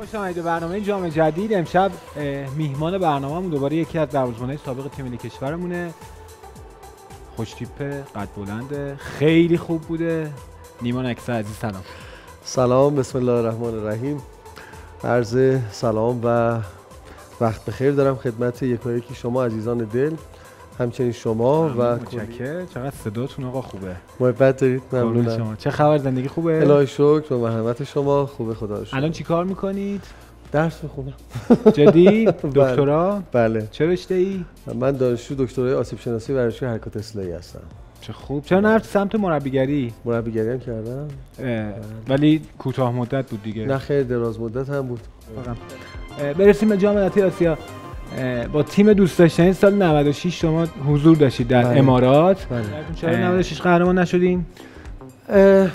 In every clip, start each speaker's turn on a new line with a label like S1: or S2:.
S1: خوش آمدید به برنامه جام جدید. امشب میهمان برنامه‌مون دوباره یکی از دروازه‌بان‌های سابق تیم ملی کشورمونه. خوش تیپ، قد بلنده، خیلی خوب بوده. نیما نکسه عزیز سلام.
S2: سلام، بسم الله الرحمن الرحیم. عرض سلام و وقت بخیر دارم خدمت یکایک شما عزیزان دل، همچنین شما و
S1: متشکرم. چقدر صداتون آقا خوبه.
S2: محبت دارید. ممنونم.
S1: چه خبر؟ زندگی خوبه؟
S2: الهی شکر و مرحمت شما. خوبه، خدا رو شکر.
S1: الان چی کار میکنید؟
S2: درس میخونم.
S1: جدی؟ دکترا؟
S2: بله.
S1: چه رشته‌ای؟
S2: من دانشجو دکترای آسیب شناسی و ورزشی حرکات اصلاحی هستم.
S1: چه خوب. چرا نرفتی سمت مربیگری؟
S2: مربیگری هم کردم.
S1: ولی کوتاه مدت بود دیگه.
S2: نه خیر، دراز مدت هم بود.
S1: برسیم به جام ملت‌های آسیا. با تیم دوست داشتنی سال 96 شما حضور داشتید در امارات. چرا 96 قهرمان نشدین؟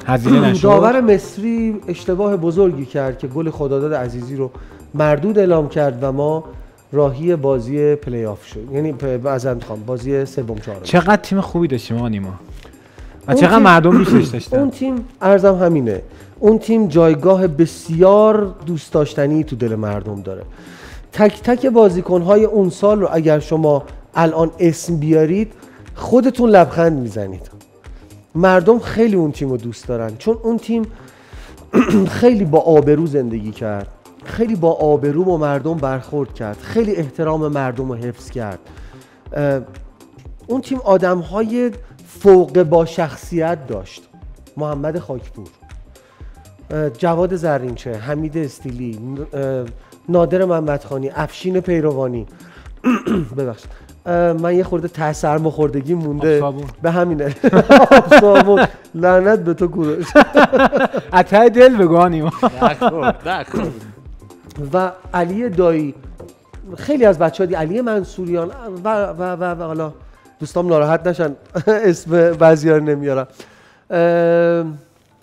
S1: هزینه نشد.
S2: داور مصری اشتباه بزرگی کرد که گل خداداد عزیزی رو مردود اعلام کرد و ما راهی بازی پلی آف شد. یعنی بازی سوم چهارم.
S1: چقدر تیم خوبی داشتیم آقا نیما. و چقدر مردم دوستش داشتن.
S2: اون تیم ارزم همینه. اون تیم جایگاه بسیار دوست داشتنی تو دل مردم داره. تک تک بازیکن‌های اون سال رو اگر شما الان اسم بیارید خودتون لبخند میزنید. مردم خیلی اون تیم رو دوست دارن، چون اون تیم خیلی با آبرو زندگی کرد، خیلی با آبرو با مردم برخورد کرد، خیلی احترام مردم رو حفظ کرد. اون تیم آدم‌های فوق با شخصیت داشت. محمد خاکپور، جواد زرینچه، حمید استیلی، نادر محمدخانی، افشین پیروانی. ببخشید من یه خورده سرماخوردگی مونده به همینه. صابون لعنت به تو کوروش.
S1: اتای دل بگو نیما.
S2: و علی دایی، خیلی از بچه‌ها، علی منصوریان و حالا دوستام ناراحت نشن اسم بعضی‌ها رو نمیارم.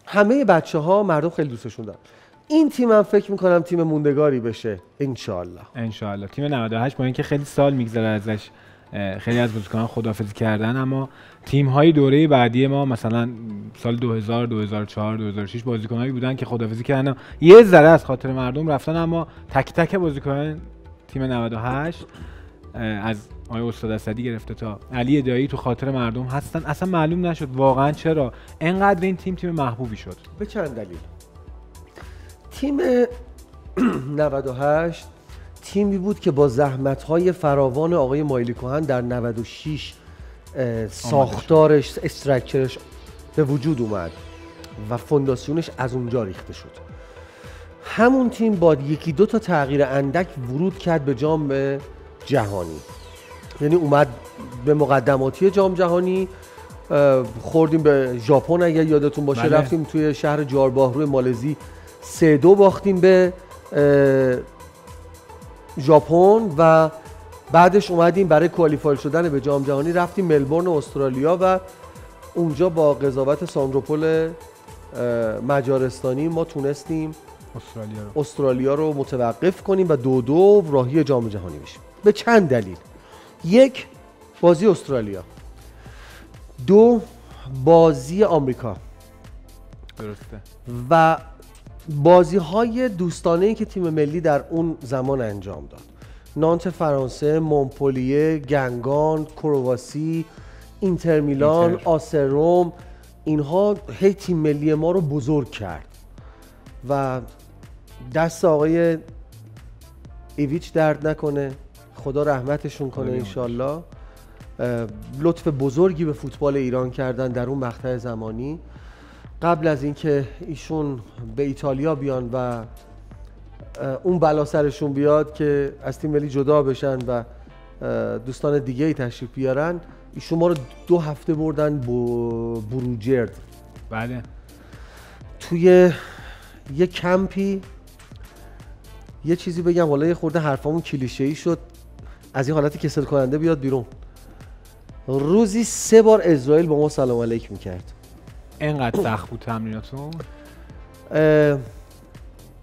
S2: همه بچه‌ها مردم خیلی دوستشون دارن. این تیم هم فکر میکنم تیم موندگاری بشه انشالله.
S1: تیم 98 با اینکه خیلی سال میگذره ازش، خیلی از بازیکنان خداحافظی کردن، اما تیم های دوره بعدی ما مثلا سال 2000 2004 2006 بازیکنایی بودن که خداحافظی کردن، یه ذره از خاطر مردم رفتن، اما تک تک بازیکنان تیم 98 از آقای استاد اسدی گرفته تا علی دایی تو خاطر مردم هستن. اصلا معلوم نشد واقعا چرا اینقدر این تیم محبوبی شد.
S2: به چند دلیل. تیم 98 تیمی بود که با زحمت‌های فراوان آقای مایلی کوهن در 96 ساختارش، استراکچرش به وجود اومد و فونداسیونش از اونجا ریخته شد. همون تیم با یکی دو تا تغییر اندک ورود کرد به جام جهانی. یعنی اومد به مقدماتی جام جهانی، خوردیم به ژاپن اگر یادتون باشه. بله. رفتیم توی شهر جارباهرو مالزی 3-2 باختیم به ژاپن و بعدش اومدیم برای کوالیفای شدن به جام جهانی، رفتیم ملبورن استرالیا و اونجا با قضاوت ساندروپول مجارستانی ما تونستیم استرالیا رو متوقف کنیم و 2-2 راهی جام جهانی بشیم. به چند دلیل. یک، بازی استرالیا. دو، بازی آمریکا.
S1: درسته.
S2: و بازی‌های دوستانه‌ای که تیم ملی در اون زمان انجام داد. نانت فرانسه، مونپلیه، گنگان، کرواسی، اینتر میلان، آسر روم، اینها هی تیم ملی ما رو بزرگ کرد و دست آقای ایویچ درد نکنه، خدا رحمتشون کنه انشالله. لطف بزرگی به فوتبال ایران کردن در اون مقطع زمانی. قبل از اینکه ایشون به ایتالیا بیان و اون بلا سرشون بیاد که از تیم ملی جدا بشن و دوستان دیگه ای تشریف بیارن، ایشون ما رو 2 هفته بردن بروجرد.
S1: بله.
S2: توی یه کمپی، یه چیزی بگم حالا یه خورده حرفامون کلیشه‌ای شد، از این حالت کسل کننده بیاد بیرون. روزی 3 بار اسرائیل با ما سلام علیک میکرد.
S1: اینقدر سخت بود تمریناتون؟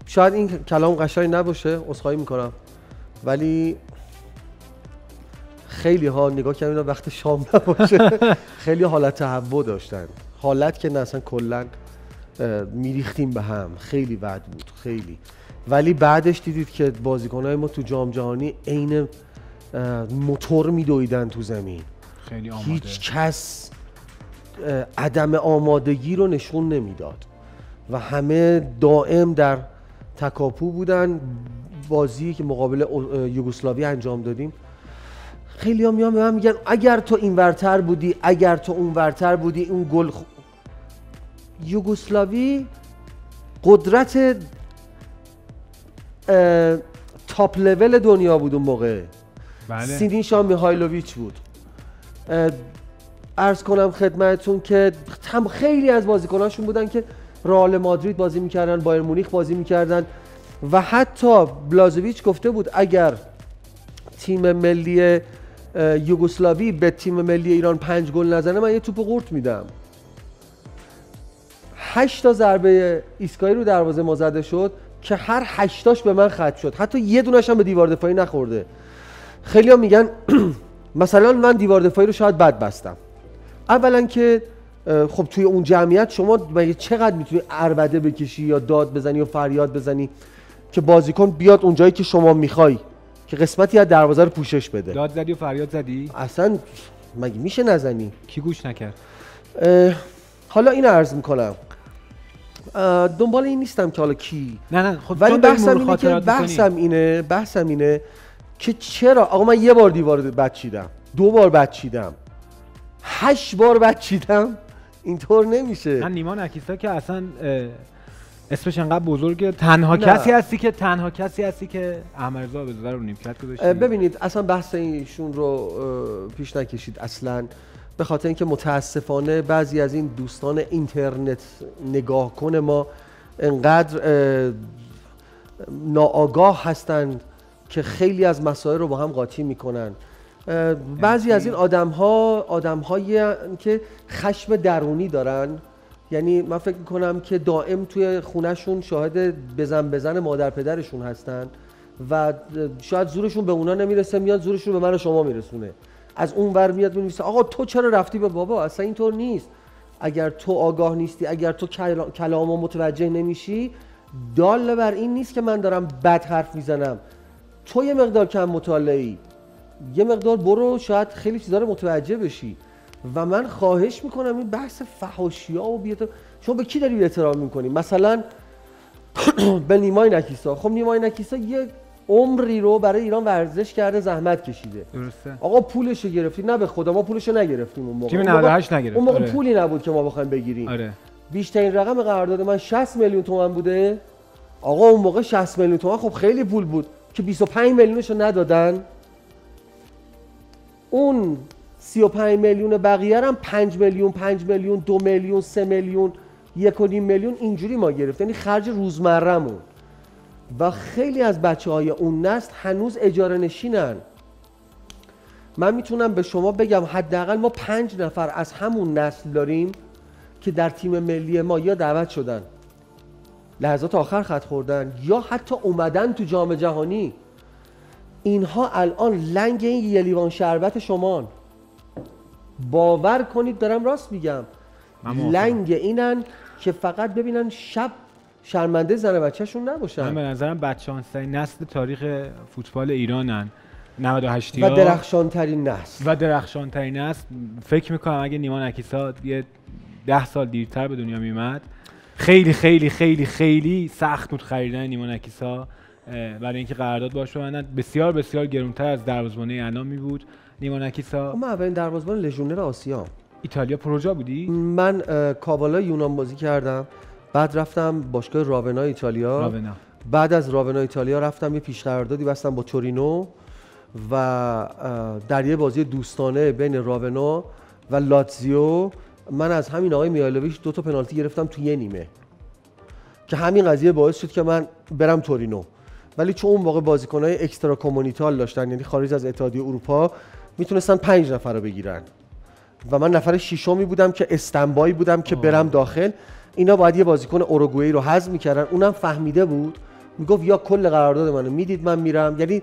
S2: شاید این کلام قشنگ نباشه، عذرخواهی میکنم، ولی خیلی ها نگاه کردن وقت شام نباشه خیلی حالت تهوع داشتن، حالت که نه اصلا کلا میریختیم به هم. خیلی بد بود، خیلی ولی بعدش دیدید که بازیکن‌های ما تو جام جهانی عین موتور میدویدن تو زمین.
S1: خیلی آماده.
S2: هیچ کس عدم آمادگی رو نشون نمیداد و همه دائم در تکاپو بودن. بازی که مقابل یوگسلاوی انجام دادیم، خیلی ها میان به من میگن اگر تو این ورتر بودی، اگر تو اون ورتر بودی، اون گل یوگسلاوی قدرت تاپ لول دنیا بود اون موقع.
S1: بله.
S2: سینیشا میهایلوویچ بود. عرض کنم خدمتتون که خیلی از بازیکناشون بودن که رئال مادرید بازی میکردن، بایر مونیخ بازی میکردن و حتی بلازویچ گفته بود اگر تیم ملی یوگسلاوی به تیم ملی ایران 5 گل نزنه من یه توپ قورت میدم. 8 تا ضربه ایستگاهی رو دروازه ما زده شد که هر 8 تاش به من ختم شد، حتی یه دونش هم به دیوار دفاعی نخورده. خیلی‌ها میگن مثلا من دیوار دفاعی رو شاید بد بستم. اولا که خب توی اون جمعیت شما مگه چقدر میتونی عربده بکشی یا داد بزنی یا فریاد بزنی که بازیکن بیاد اونجایی که شما میخوای که قسمتی از دروازه رو پوشش بده؟
S1: داد زدی و فریاد زدی؟
S2: اصلا مگه میشه نزنی؟
S1: کی گوش نکرد؟
S2: حالا اینو عرض میکنم، دنبال این نیستم که حالا کی،
S1: نه خب
S2: ولی بحثم اینه که چرا آقا من یه بار دیوار بد چیدم، 2 بار بد چیدم، 8 بار بد چیدم، اینطور نمیشه.
S1: من نیما نکیسا که اصلا اسمش انقدر بزرگه، تنها کسی هستی که احمد رضا عابدزاده رو نیمکت گذاشته.
S2: ببینید اصلا بحث ایشون رو پیش نکشید اصلا، به خاطر اینکه متاسفانه بعضی از این دوستان اینترنت نگاه کن ما انقدر ناآگاه هستند که خیلی از مسائل رو با هم قاطی میکنن. بعضی از این آدم‌های که خشم درونی دارن، یعنی من فکر میکنم که دائم توی خونهشون شاهد بزن مادر پدرشون هستن و شاید زورشون به اونا نمیرسه، میاد زورشون به من و شما میرسونه. از اون ور میاد میگه آقا تو چرا رفتی به بابا؟ اصلا اینطور نیست. اگر تو آگاه نیستی، اگر تو کلامو متوجه نمیشی، دال بر این نیست که من دارم بد حرف میزنم. تو یه مقدار کم مطالعه‌ای، یه مقدار برو شاید خیلی چیزا رو متوجه بشی. و من خواهش میکنم این بحث فحاشی‌ها و شما به کی داری احترام میکنی؟ مثلا به نیمای نکیسا. خب نیمای نکیسا یه عمری رو برای ایران ورزش کرده، زحمت کشیده.
S1: درسته.
S2: آقا پولشو گرفتی؟ نه به خدا ما پولشو نگرفتیم اون موقع.
S1: تیم 98 نگرفت.
S2: اون موقع پولی نبود که ما بخوایم بگیریم.
S1: آره.
S2: بیشترین رقم قرارداد من 60 میلیون تومان بوده. آقا اون موقع 60 میلیون تومان خب خیلی پول بود که 25 میلیونشو ندادن. اون 35 میلیون بقیه هم 5 میلیون 2 میلیون 3 میلیون 1.5 میلیون اینجوری ما گرفتیم، یعنی خرج روزمره‌مون. و خیلی از بچه‌های اون نسل هنوز اجاره نشینن. من میتونم به شما بگم حداقل ما 5 نفر از همون نسل داریم که در تیم ملی ما یا دعوت شدن لحظات آخر خط خوردن یا حتی اومدن تو جام جهانی. اینها الان لنگ این یه لیوان شربت شمان. باور کنید دارم راست میگم، لنگ اینن که فقط ببینن شب شرمنده زن بچه‌شون نباشن.
S1: من به نظرم بدشانس‌ترین نسل تاریخ فوتبال ایرانن 98
S2: و
S1: درخشانترین نسل. فکر میکنم اگه نیما نکیسا یه 10 سال دیرتر به دنیا میومد خیلی خیلی خیلی خیلی سخت بود خریدن نیما نکیسا، برای اینکه قرارداد باشه ببندن. بسیار بسیار گرونتر از دروازه‌بان الان می بود نیما نکیسا.
S2: من اولین دروازه‌بان لژیونر آسیا.
S1: ایتالیا پروژا بودی؟
S2: من کاوالا یونان بازی کردم، بعد رفتم باشگاه راونا ایتالیا. بعد از راونا ایتالیا رفتم یه پیشقراردادی بستم با تورینو و در یه بازی دوستانه بین راونا و لاتزیو من از همین آقای میایلوویچ 2 تا پنالتی گرفتم تو یه نیمه که همین قضیه باعث شد که من برم تورینو. ولی چون اون موقع بازیکن‌های اکسترا کمونیتال داشتن، یعنی خارج از اتحادیه اروپا، میتونستن 5 نفر رو بگیرن و من نفر ششمی بودم که استنبایی بودم که برم داخل. اینا باید یه بازیکن اوروگوئه رو حذف می‌کردن، اونم فهمیده بود، میگفت یا کل قرارداد منو میدید من میرم، یعنی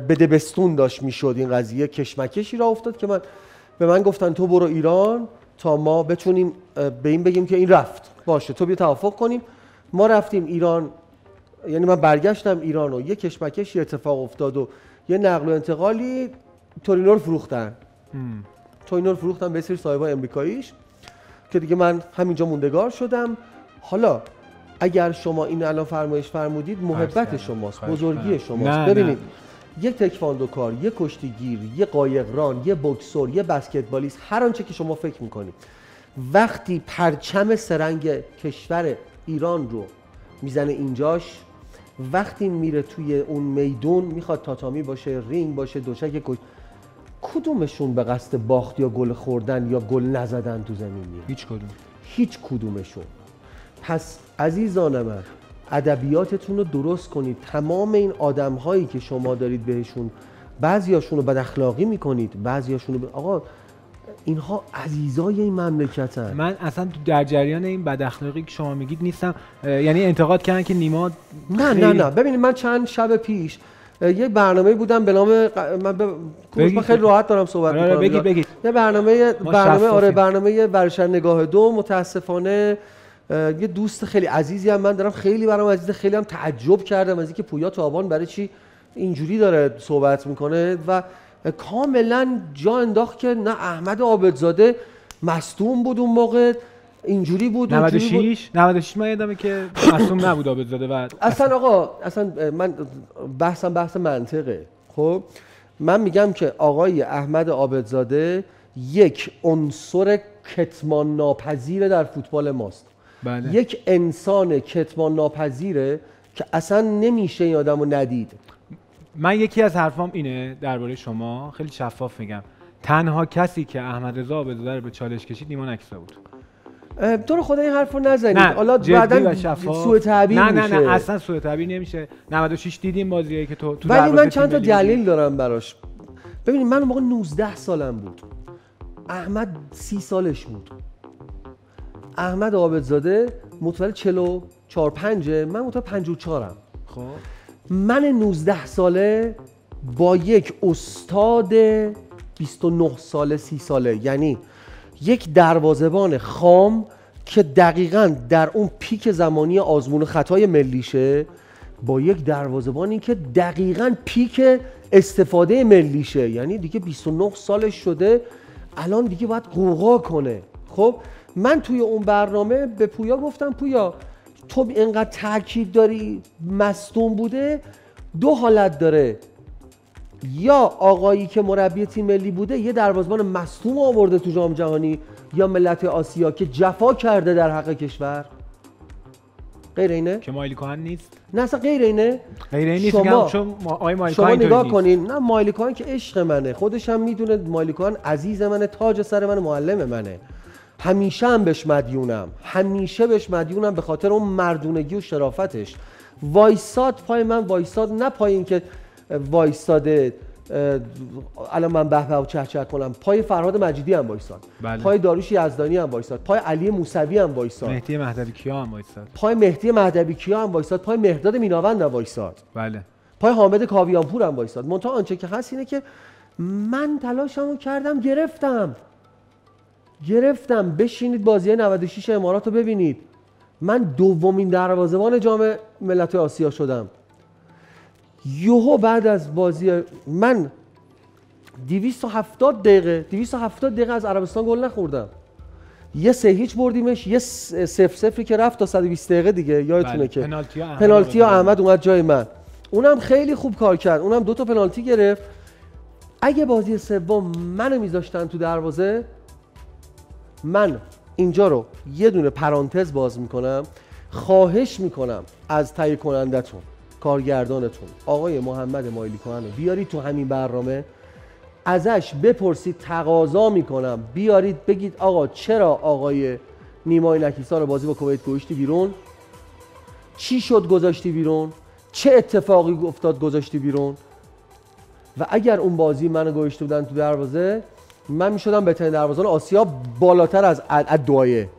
S2: بدبستون داشت میشد این قضیه. کشمکشی را افتاد که به من گفتن تو برو ایران تا ما بتونیم به این بگیم که این رفت، باشه تو بیا توافق کنیم. ما رفتیم ایران، یعنی من برگشتم ایران و یه کشمکشی اتفاق افتاد و یه نقل و انتقالی تورینو رو فروختن. تورینو رو فروختن به سری صاحبای امریکاییش که دیگه من همینجا موندگار شدم. حالا اگر شما این الان فرمایش فرمودید محبت شماست، بزرگی شماست. ببینید یک تکواندوکار، یک کشتیگیر، یک قایقران، یک بوکسور، یک بسکتبالیست، هر آنچه که شما فکر میکنید وقتی پرچم سرنگ کشور ایران رو میزنه اینجاش، وقتی میره توی اون میدون، میخواد تاتامی باشه، رینگ باشه، دوچک، کدومشون به قصد باخت یا گل خوردن یا گل نزدن تو زمین میره؟ هیچ کدومشون. پس عزیزان من، ادبیاتتون رو درست کنید. تمام این آدم‌هایی که شما دارید بهشون بعضیاشون رو بد اخلاقی میکنید، بعضیاشون رو آقا اینها عزیزای این مملکتن.
S1: من اصلا در جریان این بد اخلاقی که شما میگید نیستم. یعنی انتقاد کردن که نیما
S2: نه ببینید من چند شب پیش یه برنامه بودم به نام من خیلی راحت دارم صحبت می‌کنم.
S1: بگید.
S2: یه برنامه ورشن نگاه دو. متاسفانه یه دوست خیلی عزیزی هم من دارم، خیلی برام عزیزه، خیلی هم تعجب کردم از اینکه پویا تابان برای چی اینجوری داره صحبت میکنه و کاملا جا انداخت که نه احمد عابدزاده مصدوم بود اون موقع، اینجوری بود
S1: 96 من یادمه که مصدوم نبود عابدزاده. و
S2: اصلا من بحث منطقه. خب من میگم که آقای احمد عابدزاده یک عنصر کتمان ناپذیر در فوتبال ماست.
S1: بله.
S2: یک انسان کتمان ناپذیره که اصلا نمیشه این آدمو ندید.
S1: من یکی از حرفام اینه درباره شما، خیلی شفاف میگم، تنها کسی که احمد رضا عابدزاده رو به چالش کشید نیما نکیسا بود.
S2: تو رو خدا این حرفو نزنید. حالا بعداً سوء تعبیر میشه.
S1: نه اصلا سوء تعبیر نمیشه. 96 دیدیم بازیایی که تو
S2: ولی من چند تا دلیل دارم براش. ببینید من اون موقع 19 سالم بود. احمد 30 سالش بود. احمد عابدزاده متولد 44 5، من متولد 54م.
S1: خب
S2: من 19 ساله با یک استاد 29 ساله 30 ساله، یعنی یک دروازه‌بان خام که دقیقاً در اون پیک زمانی آزمون خطای ملیشه، با یک دروازه‌بانی که دقیقاً پیک استفاده ملیشه، یعنی دیگه 29 سالش شده، الان دیگه باید قوقا کنه. خب من توی اون برنامه به پویا گفتم پویا تو اینقدر تاکید داری مصدوم بوده، دو حالت داره، یا آقایی که مربی تیم ملی بوده یه دروازه‌بان مصدوم آورده تو جام جهانی، یا ملت آسیا که جفا کرده در حق کشور. غیر اینه
S1: که مایلی کوهن نیست.
S2: نه اصلا غیر اینه.
S1: شما
S2: نگاه کنین. نه مایلی کوهن که عشق منه، خودش هم میدونه مایلی کوهن عزیز منه، تاج سر من، معلم منه، همیشه هم بهش مدیونم، به خاطر اون مردونگی و شرافتش. وایساد پای من، وایساد نه پای این که وایساده الان من به و چه کنم، پای فرهاد مجیدی هم وایساد.
S1: بله.
S2: پای داریوش یزدانی هم وایساد، پای علی موسوی هم وایساد،
S1: مهدی مهدوی کیا هم وایساد،
S2: پای مهدی مهدوی کیا هم وایساد، پای مهرداد میناوند هم وایساد.
S1: بله.
S2: پای حامد کاویانپور هم وایساد. منتها آنچه که هست اینه که من تلاشمو کردم، گرفتم. بشینید بازی 96 امارات رو ببینید. من دومین دروازه‌بان جام ملت‌های آسیا شدم. یهو بعد از بازی من 270 دقیقه از عربستان گل نخوردم. یه 3-0 بردیمش، یه 0-0 که رفت تا 120 دقیقه دیگه، یادتونه. بله. که پنالتی ها احمد اومد جای من، اونم خیلی خوب کار کرد، اونم 2 تا پنالتی گرفت. اگه بازی سوم منو میذاشتن تو دروازه، من اینجا رو یه دونه پرانتز باز میکنم، خواهش میکنم از تهیه کنندتون، کارگردانتون آقای محمد مایلی کوهن بیارید تو همین برنامه، ازش بپرسید، تقاضا میکنم بیارید بگید آقا چرا آقای نیمای نکیسا رو بازی با کویت گذاشتی بیرون، چی شد گذاشتی بیرون، چه اتفاقی افتاد گذاشتی بیرون. و اگر اون بازی منو گذاشته بودن تو دروازه، من میشدم بهترین دروازه‌بان آسیا بالاتر از دعایه.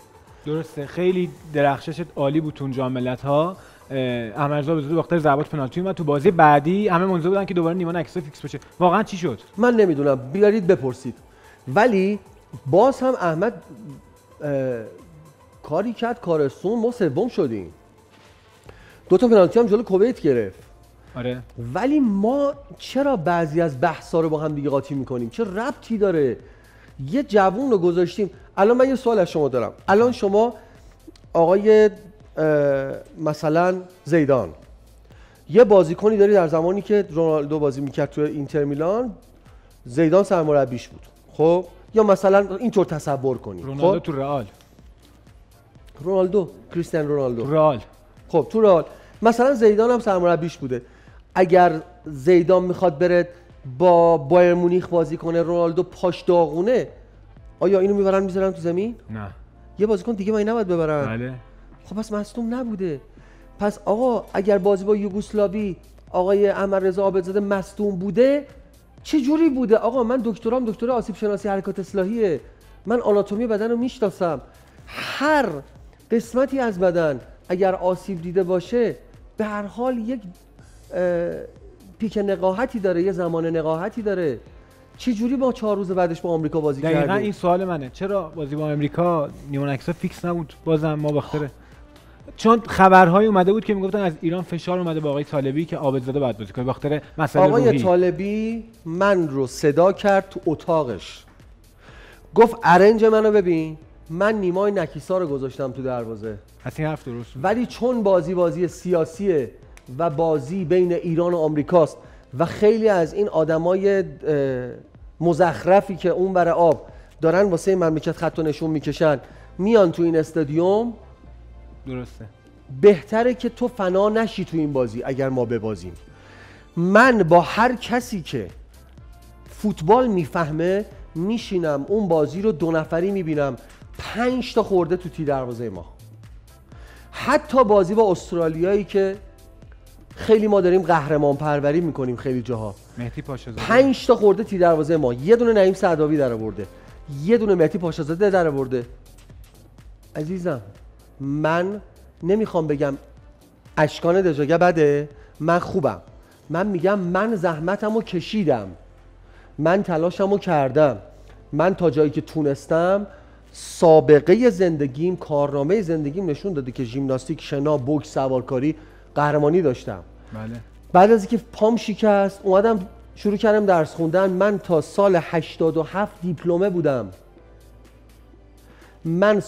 S1: درسته، خیلی درخششت عالی بود تو جام ملت‌ها. احمد رضا عابدزاده باختر ضربات پنالتی اومد، تو بازی بعدی همه منتظر بودن که دوباره نیما نکیسا فیکس بشه. واقعا چی شد؟
S2: من نمیدونم، بیارید بپرسید. ولی باز هم احمد کاری کرد، کارستون، ما سوم شدیم. 2 تا پنالتی هم جلو کویت گرفت.
S1: آره.
S2: ولی ما چرا بعضی از بحث‌ها رو با هم دیگه قاطی می‌کنیم؟ چه ربطی داره؟ یه جوون رو گذاشتیم. الان من یه سوال از شما دارم. الان شما آقای مثلا زیدان یه بازیکنی داری در زمانی که رونالدو بازی میکرد تو اینتر میلان، زیدان سرمربیش بود. خب یا مثلا اینطور تصور کنید
S1: رونالدو تو رئال،
S2: رونالدو کریستیانو رونالدو
S1: تو رئال،
S2: خب تو رئال مثلا زیدان هم سرمربیش بوده. اگر زیدان میخواد بره با بایر مونیخ بازی کنه، رونالدو پاش داغونه، آیا اینو میبرن میذارن تو زمین؟
S1: نه.
S2: یه بازیکن دیگه ما نباید ببرن.
S1: بله.
S2: خب پس مصدوم نبوده. پس آقا اگر بازی با یوگسلاوی آقای احمدرضا عابدزاده مصدوم بوده، چه جوری بوده؟ آقا من دکترام دکتر آسیب شناسی حرکات اصلاحیه، من آناتومی بدن رو میشناسم. هر قسمتی از بدن اگر آسیب دیده باشه به هر حال یک پیک نقاهتی داره، یه زمان نقاهتی داره. چه جوری ما 4 روز بعدش با آمریکا بازی کردیم؟
S1: دقیقاً این سوال منه، چرا بازی با آمریکا نیمونکسا فیکس نبود؟ بازم ما باختره. چون خبرهای اومده بود که میگفتن از ایران فشار اومده با آقای طالبی که عابدزاده باید بازی کنه، باختره مسئله
S2: آقای
S1: روحی.
S2: طالبی من رو صدا کرد تو اتاقش، گفت ارنج منو ببین، من نیمای نکیسا رو گذاشتم تو دروازه.
S1: اصلا این حرف درست بود.
S2: ولی چون بازی سیاسیه و بازی بین ایران و آمریکاست و خیلی از این آدمای مزخرفی که اون بر آب دارن واسه مملکت خط و نشون میکشن میان تو این استادیوم،
S1: درسته.
S2: بهتره که تو فنا نشی تو این بازی. اگر ما ببازیم، من با هر کسی که فوتبال میفهمه میشینم اون بازی رو 2 نفری میبینم، 5 تا خورده تو تیر دروازه ما. حتی بازی با استرالیایی که خیلی ما داریم قهرمان پروری میکنیم خیلی جاها،
S1: مهدی پاشازاده
S2: 5 تا خورده تیر دروازه ما، یه دونه نعیم سعداوی در آورده، یه دونه مهدی پاشازاده در آورده. عزیزم من نمیخوام بگم اشکان دژاگه بده، من خوبم. من میگم من زحمتمو کشیدم، من تلاشمو کردم، من تا جایی که تونستم. سابقه زندگیم، کارنامه زندگیم نشون داده که ژیمناستیک، شنا، بوکس، سوارکاری قهرمانی داشتم.
S1: بله.
S2: بعد از اینکه پام شکست اومدم شروع کردم درس خوندن. من تا سال 87 دیپلمه بودم. من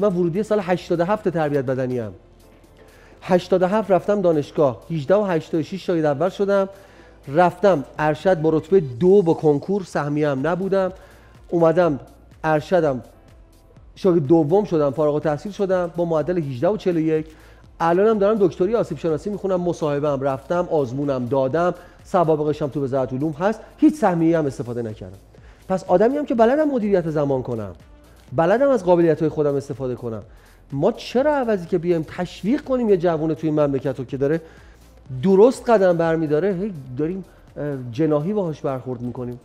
S2: ورودی سال 87 تربیت بدنی ام. 87 رفتم دانشگاه، 18 و 86 شاگرد اول شدم، رفتم ارشد با رتبه 2 با کنکور، سهمیه هم نبودم. اومدم ارشدم شاگرد دوم شدم، فارغ التحصیل شدم با معدل 18 و 41. الانم دارم دکتری آسیب شناسی میخونم، مصاحبه‌ام رفتم، آزمونم دادم، سوابقش هم تو وزارت علوم هست، هیچ سهمیه‌ای هم استفاده نکردم. پس آدمی هم که بلدم مدیریت زمان کنم، بلدم از قابلیت‌های خودم استفاده کنم. ما چرا عوضی که بیایم تشویق کنیم یه جوون توی این مملکت رو که داره درست قدم برمی‌داره، هی داریم جناحی باهاش برخورد می‌کنیم؟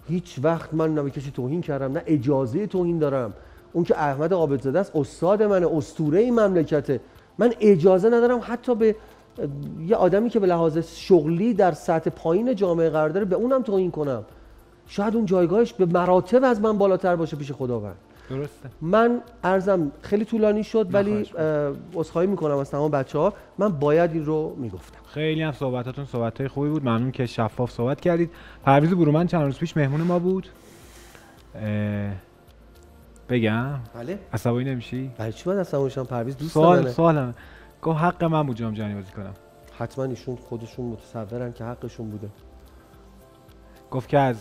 S2: هیچ وقت من نه به کسی توهین کردم نه اجازه توهین دارم. اون که احمد عابدزاده است، استاد منه، اسطوره این مملکته. من اجازه ندارم حتی به یه آدمی که به لحاظ شغلی در سطح پایین جامعه قرار داره به اونم توهین کنم. شاید اون جایگاهش به مراتب از من بالاتر باشه پیش خداوند.
S1: درسته.
S2: من عرضم خیلی طولانی شد ولی عذرخواهی میکنم از تمام بچه‌ها، من باید این رو میگفتم.
S1: خیلی هم صحبتاتون صحبتای خوبی بود، ممنون که شفاف صحبت کردید. پرویز برومند چند روز پیش مهمون ما بود. بگم
S2: بله.
S1: عصبانی نمیشی؟
S2: برای چی باید عصبانی شم؟ پرویز دوست منه.
S1: سوالم گفت حق من بود جام جهانی بازی کنم.
S2: حتما ایشون خودشون متصورن که حقشون بوده.
S1: گفت که از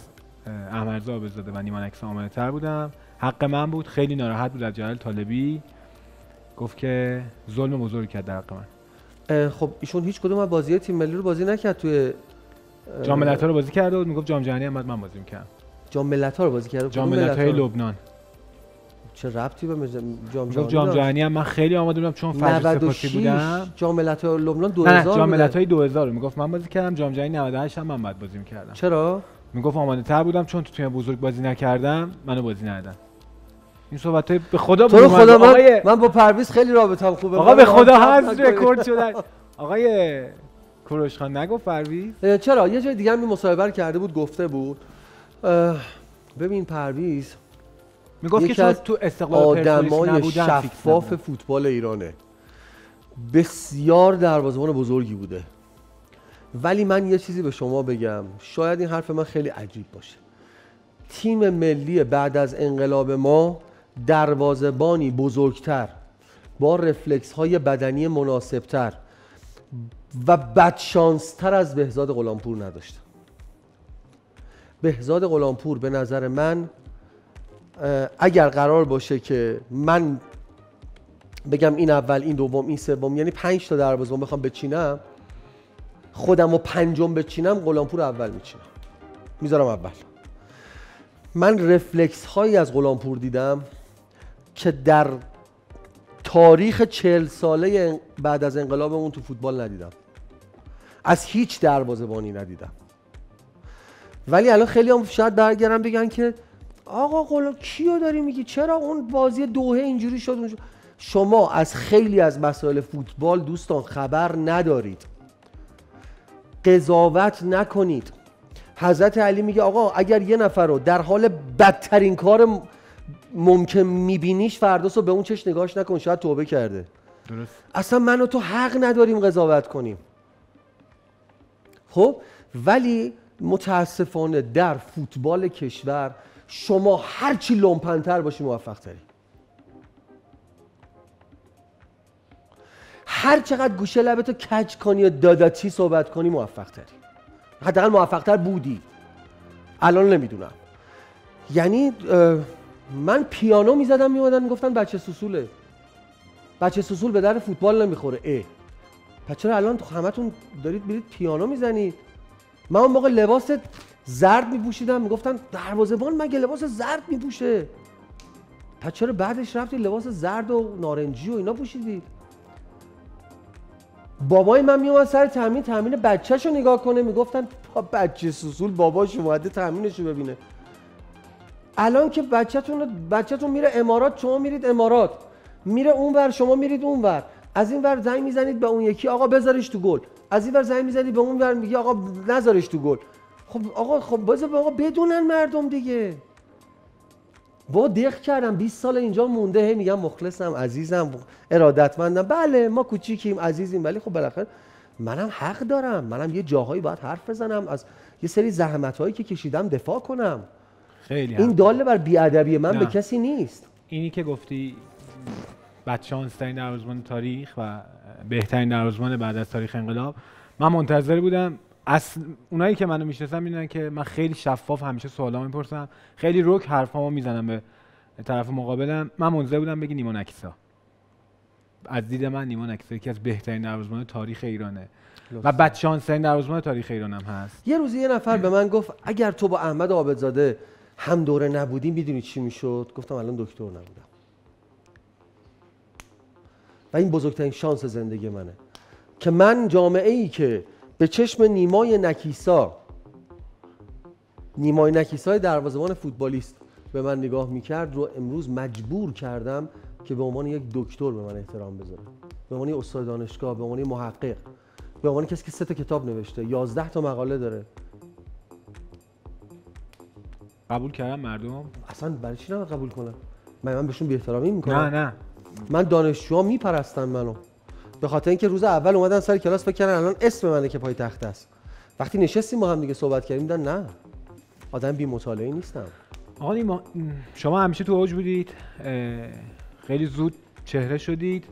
S1: احمدرضا عابدزاده و نیمانکسا آماده‌تر بودم، حق من بود. خیلی ناراحت بود از جلال طالبی، گفت که ظلم بزرگ کرد در حق من.
S2: خب ایشون هیچ کدوم از بازی‌های تیم ملی رو بازی نکرد، توی
S1: جام ملت‌ها رو بازی کرده بود، میگفت جام جهانی هم من بازی می‌کردم.
S2: جام ملت‌ها رو بازی کرده؟
S1: جام ملت‌های لبنان.
S2: چه ربطی به جام
S1: جهانی؟ جام جهانی هم من خیلی آماده بودم چون فرض سپاسی بودم.
S2: جام ملت‌های لبنان 2000
S1: نه جام ملت‌های 2000 رو میگفت من بازی کردم، جام جهانی 98 هم من بعد بازی می‌کردم.
S2: چرا؟
S1: میگفت آماده‌تر بودم چون تو تیم بزرگ بازی نکردم، منو بازی ندادن. این صحبتای به خدا
S2: تو خدا من با پرویز خیلی رابطه‌ام خوبه.
S1: آقا به خدا هست رکورد شدن. آقای کوروش خان نگفت پرویز؟
S2: چرا؟ یه جای دیگه هم مصاحبه کرده بود، گفته بود. ببین پرویز
S1: میگفت که چون تو استقلال پرسپولیس نبودن
S2: شفاف فوتبال ایرانه. بسیار دروازه‌بان بزرگی بوده. ولی من یه چیزی به شما بگم، شاید این حرف من خیلی عجیب باشه. تیم ملی بعد از انقلاب ما دروازه‌بانی بزرگتر با رفلکس‌های بدنی مناسبتر و بدشانستر از بهزاد غلامپور نداشت. بهزاد غلامپور به نظر من اگر قرار باشه که من بگم این اول، این دوم، این سوم، یعنی 5 تا دروازه‌بان بخوام بچینم، خودم رو پنجم بچینم، غلامپور اول میچینم، میذارم اول. من رفلکس هایی از غلامپور دیدم که در تاریخ 40 ساله بعد از انقلابمون تو فوتبال ندیدم، از هیچ دروازه‌بانی ندیدم. ولی الان خیلی هم شاید برگردن بگن که آقا کیو داری میگی، چرا اون بازی دوحه اینجوری شد؟ شما از خیلی از مسائل فوتبال دوستان خبر ندارید، قضاوت نکنید. حضرت علی میگه آقا اگر یه نفر رو در حال بدترین کار ممکن میبینیش، فرداس به اون چش نگاهش نکن، شاید توبه کرده.
S1: درست.
S2: اصلا من و تو حق نداریم قضاوت کنیم. خب ولی متاسفانه در فوتبال کشور شما هرچی لومپنتر باشی موفق تری، هر چقدر گوشه لبتو کج کنی و داداتی صحبت کنی موفق تری، حداقل موفق تر بودی. الان نمیدونم. یعنی من پیانو میزدم میومدن میگفتن بچه سوسوله، بچه سوسول به در فوتبال نمیخوره. پس چرا الان همتون دارید میرید پیانو میزنید؟ من اون موقع لباس زرد میپوشیدم، میگفتن دروازه‌بان مگه لباس زرد میپوشه؟ پس چرا بعدش رفتید لباس زرد و نارنجی و اینا پوشیدید؟ بابای من میومد سر تمرین بچه‌شو نگاه کنه، میگفتن بچه سوسول باباش اومده تمرینشو ببینه. الان که بچه‌تون میره امارات، شما میرید امارات، میره اونور شما میرید اونور، از این ور زنگ میزنید به اون یکی آقا بذارش تو گل، از این ور زنگ میزنید به اون ور میگی آقا نذارش تو گل. خب آقا بذار آقا بدونن مردم دیگه. با دق کردم 20 سال اینجا مونده، هی میگم مخلصم، عزیزم، ارادتمندم. بله ما کوچیکیم، عزیزیم، ولی خب بالاخره منم حق دارم، منم یه جاهایی باید حرف بزنم، از یه سری زحمت‌هایی که کشیدم دفاع کنم.
S1: خیلی
S2: این داله بر بی‌ادبی من به کسی نیست.
S1: اینی که گفتی بدشانس‌ترین دروازه‌بان تاریخ و بهترین دروازه‌بان بعد از تاریخ انقلاب، من منتظر بودم. اونایی که منو میشناسن میدونن که من خیلی شفاف همیشه سوالا میپرسم، خیلی رک حرفامو میزنم به طرف مقابلم. من منتظر بودم بگی نیما نکیسا. از دید من نیما نکیسا یکی از بهترین دروازه‌بان تاریخ ایرانه و بدشانس‌ترین دروازه‌بان تاریخ ایران هم هست.
S2: یه روزی یه نفر به من گفت اگر تو با احمد عابدزاده هم دوره نبودی میدونی چی میشد؟ گفتم الان دکتر نبودم. و این بزرگترین شانس زندگی منه که من جامعه‌ای که به چشم نیمای نکیسای دروازه‌بان فوتبالیست به من نگاه میکرد رو امروز مجبور کردم که به عنوان یک دکتر به من احترام بذاره، به عنوان استاد دانشگاه، به عنوان محقق، به عنوان کسی که 3 تا کتاب نوشته، 11 تا مقاله داره.
S1: قبول کردم مردم؟
S2: اصلا برای چی نباید قبول کنم؟ من بهشون بی‌احترامی میکنم؟
S1: نه
S2: من دانشجوها میپرستن منو، به خاطر اینکه روز اول اومدن سر کلاس فکر کردن الان اسم منه که پای تخت است. وقتی نشستیم با هم دیگه صحبت کردیم دیدن نه، آدم بی مطالعه نیستم.
S1: آقا نیما، شما همیشه تو اوج بودید، خیلی زود چهره شدید،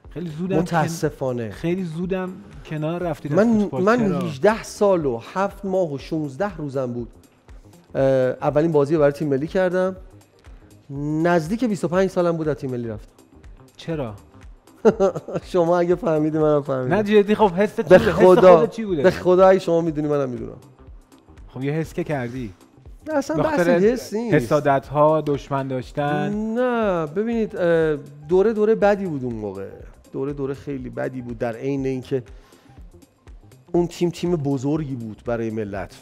S1: خیلی زودم
S2: متاسفانه
S1: خیلی زودم کنار رفتید.
S2: من 18 سال و 7 ماه و 16 روزم بود اولین بازی رو برای تیم ملی کردم. نزدیک 25 سالم بود از تیم ملی رفتم.
S1: چرا؟
S2: شما اگه فهمیدی منم فهمیدم.
S1: نه جدی. خب حس چی بوده؟
S2: به خدا اگه شما میدونی منم میدونم.
S1: خب یه حس که کردی؟
S2: نه اصلا بحث حس نیست.
S1: حسادت‌ها، دشمن داشتن.
S2: نه ببینید دوره بدی بود اون موقع. دوره خیلی بدی بود، در عین اینکه اون تیم بزرگی بود برای ملت،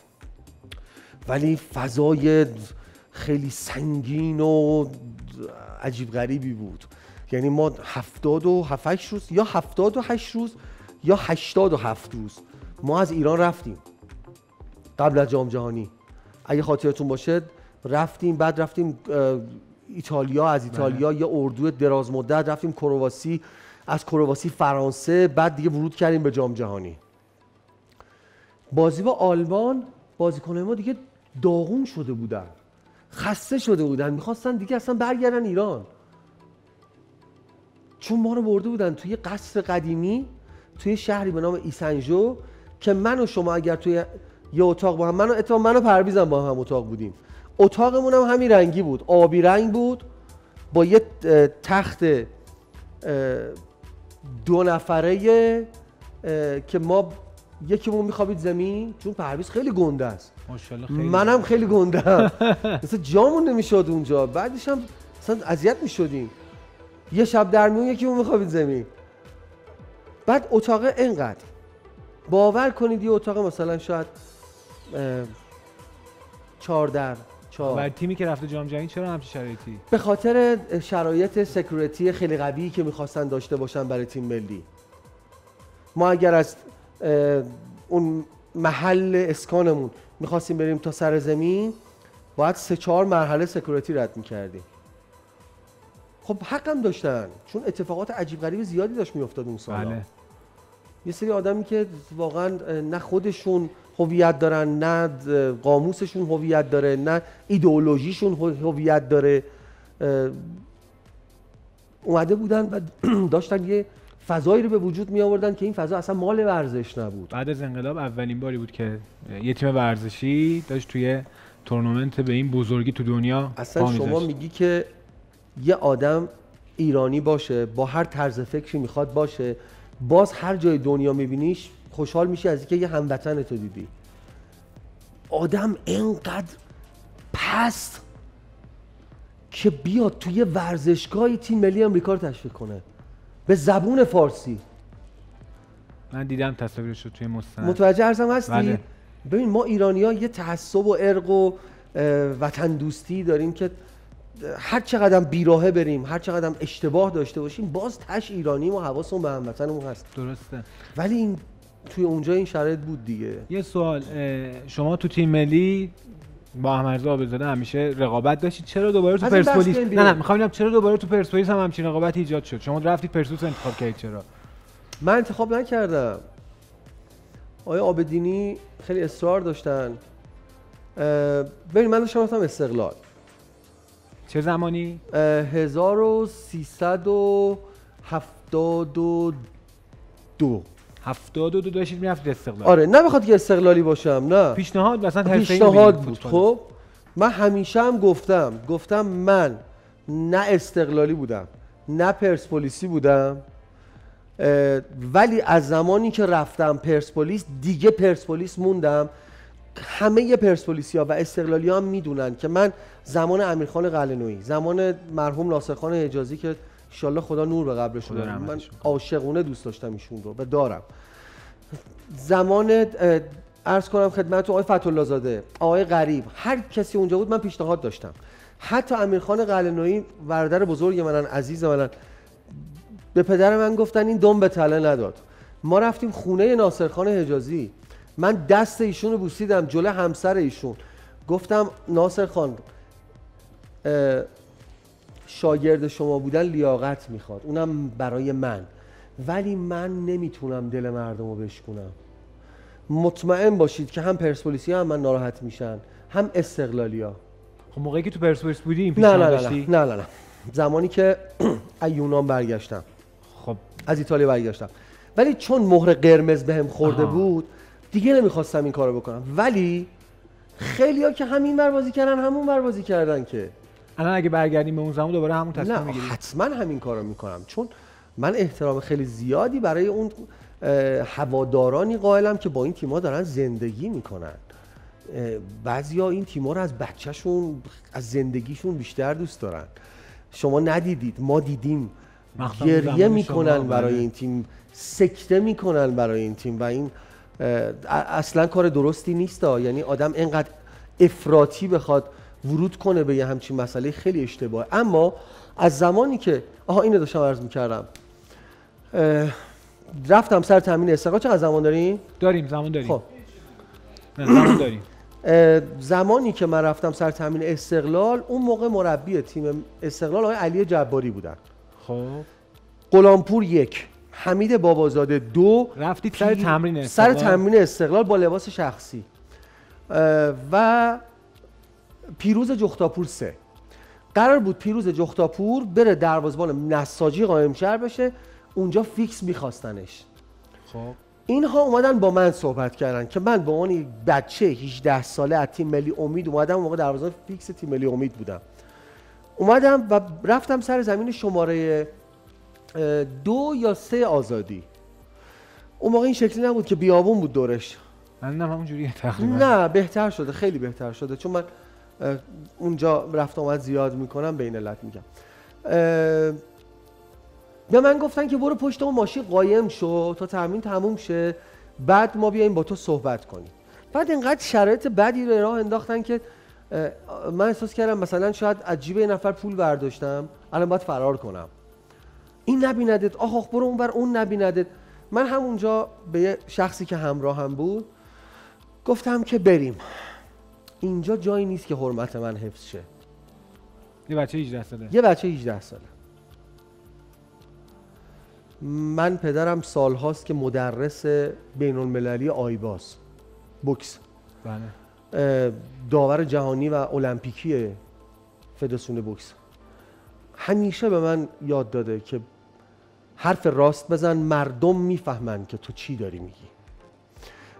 S2: ولی فضای خیلی سنگین و عجیب غریبی بود. یعنی ما 78 روز یا 78 روز یا 87 روز ما از ایران رفتیم قبل از جام جهانی. اگه خاطرتون باشه رفتیم، بعد رفتیم ایتالیا، از ایتالیا یه اردو دراز مدت رفتیم کرواسی، از کرواسی فرانسه، بعد دیگه ورود کردیم به جام جهانی. بازی با آلمان بازیکن‌های ما دیگه داغون شده بودن، خسته شده بودن، میخواستن دیگه اصلا برگردن ایران، چون ما رو برده بودن توی قصر قدیمی توی شهری به نام ایسنژو که من و شما اگر توی یه اتاق با هم، من و پرویزم با هم اتاق بودیم، اتاقمون هم همین رنگی بود، آبی رنگ بود با یه تخت 2 نفره که ما یکیمون میخوابید زمین، چون پرویز خیلی گنده است،
S1: ماشاءالله خیلی
S2: منم خیلی گندم مثلا جامون نمیشد اونجا، بعدش هم مثلا اذیت میشدیم، یه شب در میون یکیمون میخوابید زمین. بعد اتاق اینقدر، باور کنید یه اتاق مثلا شاید 4 در 4.
S1: برای تیمی که رفته جام جهانی چرا همچین شرایطی؟
S2: به خاطر شرایط سکیوریتی خیلی قوی که میخواستن داشته باشن برای تیم ملی. ما اگر از اون محل اسکانمون میخواستیم بریم تا سر زمین، باید 3-4 مرحله سکیوریتی رد میکردیم. خب حقم داشتن، چون اتفاقات عجیب غریب زیادی داشت میافتاد اون سالا.
S1: بله.
S2: یه سری آدمی که واقعا نه خودشون هویت دارن، نه قاموسشون هویت داره، نه ایدئولوژیشون هویت داره، اومده بودن و داشتن یه فضایی رو به وجود می آوردن که این فضا اصلا مال ورزش نبود.
S1: بعد از انقلاب اولین باری بود که یه تیم ورزشی داشت توی تورنمنت به این بزرگی تو دنیا
S2: اصلا شما میگی که یه آدم ایرانی باشه، با هر طرز فکری میخواد باشه، باز هر جای دنیا میبینیش خوشحال میشی از اینکه یه هموطن تو دیدی. آدم اینقدر پست که بیاد توی ورزشگاه تیم ملی آمریکا رو تشویق کنه به زبون فارسی.
S1: من دیدم تصاویرش رو توی مستند.
S2: متوجه ارزم هستی؟
S1: بله.
S2: ببین ما ایرانی‌ها یه تعصب و ارق و وطن دوستی داریم که هر چقدر بیراهه بریم، هر چقدر اشتباه داشته باشیم، باز تش ایرانیم و حواسمون به هموطنمون هست.
S1: درسته.
S2: ولی این توی اونجا این شرایط بود دیگه.
S1: یه سوال، شما تو تیم ملی با احمدرضا عابدزاده همیشه رقابت داشتید، چرا دوباره تو پرسپولیس؟ نه میخوام ببینم چرا دوباره تو پرسپولیس هم همچین رقابتی ایجاد شد؟ شما رفتید پرسپولیس انتخاب کردید، چرا؟
S2: من انتخاب نکردم. آقای عابدینی خیلی اصرار داشتن. ببین من داشتم رفتم استقلال.
S1: چه زمانی؟
S2: 1372
S1: 72 داشتید میرفتید استقلال؟
S2: آره، نه بخاطر که استقلالی باشم، نه،
S1: پیشنهاد مثلا حرفه‌ای
S2: پیشنهاد بود. خب من همیشه هم گفتم من نه استقلالی بودم نه پرسپولیسی بودم، ولی از زمانی که رفتم پرسپولیس دیگه پرسپولیس موندم. همه پرسپولیسی‌ها و استقلالی‌ها هم میدونن که من زمان امیرخان قلعه‌نویی، زمان مرحوم ناصرخان حجازی که انشالله خدا نور به قبرشون بده، من عاشقونه دوست داشتم ایشون رو و دارم. زمان عرض کنم خدمت آقای فتح‌الله زاده، آقای غریب، هر کسی اونجا بود من پیشنهاد داشتم. حتی امیرخان قلعه‌نویی برادر بزرگ منن، عزیز منن، به پدر من گفتن این دم به تله نداد. ما رفتیم خونه ناصرخان حجازی، من دست ایشون رو بوسیدم جلوی همسر ایشون، گفتم ناصر خان شاگرد شما بودن لیاقت میخواد، اونم برای من، ولی من نمیتونم دل مردم رو بشکنم. مطمئن باشید که هم پرسپولیسی هم من ناراحت میشن، هم استقلالی ها.
S1: خب موقعی که تو پرسپولیس بودی این
S2: نه زمانی که از یونان برگشتم،
S1: خب
S2: از ایتالیا برگشتم، ولی چون مهر قرمز بهم خورده بود دیگه نمیخواستم این کارو بکنم. ولی خیلی‌ها که همین ور بازی کردن همون ور بازی کردن، که
S1: الان اگه برگردیم به اون زمان دوباره همون تصمیم میگیریم؟
S2: نه حتما همین کارو میکنم، چون من احترام خیلی زیادی برای اون هوادارانی قائلم که با این تیم‌ها دارن زندگی میکنن. بعضیا این تیم‌ها رو از بچه‌شون، از زندگیشون بیشتر دوست دارن. شما ندیدید، ما دیدیم، گریه میکنن برای این تیم، سکته میکنن برای این تیم و این اصلا کار درستی نیست. یعنی آدم اینقدر افراطی بخواد ورود کنه به یه همچین مسئله خیلی اشتباهه. اما از زمانی که اینو داشتم عرض میکردم، رفتم سر تامین استقلال. چقدر زمان داریم؟
S1: زمان داریم.
S2: خب
S1: زمان داریم.
S2: زمانی که من رفتم سر تامین استقلال، اون موقع مربی تیم استقلال آقای علی جباری بودن.
S1: خب
S2: غلامپور 1، حمید بابازاده 2.
S1: رفتید سر تمرین استقلال؟
S2: سر تمرین استقلال با لباس شخصی. و پیروز جختاپور 3. قرار بود پیروز جختاپور بره دروازه‌بان نساجی قائمشهر بشه، اونجا فیکس می‌خواستنش.
S1: خب
S2: اینها اومدن با من صحبت کردن که من به عنوان یک بچه 18 ساله از تیم ملی امید اومدم، اون موقع دروازه‌بان فیکس تیم ملی امید بودم. اومدم و رفتم سر زمین شماره 2 یا 3 آزادی. اون موقع این شکلی نبود که بیابون بود دورش.
S1: من همون جوریه تقریبا.
S2: نه بهتر شده، خیلی بهتر شده، چون من اونجا رفت آمد زیاد میکنم، بین علت میگم. به من گفتن که برو پشت اون ماشین قایم شو تا تمرین تموم شه، بعد ما بیایم با تو صحبت کنیم. بعد اینقدر شرایط بدی رو راه انداختن که من احساس کردم مثلا شاید از جیب یه نفر پول برداشتم، الان باید فرار کنم. این نبیندت، آخ برو اون بر، اون نبیندت. من همونجا به یه شخصی که همراهم بود گفتم که بریم، اینجا جایی نیست که حرمت من حفظ شه.
S1: یه بچه 18 ساله.
S2: یه بچه 18 ساله. من پدرم سالهاست که مدرس بین المللی آیباس بوکس،
S1: بله،
S2: داور جهانی و المپیکی فدراسیون بوکس، همیشه به من یاد داده که حرف راست بزن، مردم میفهمن که تو چی داری میگی،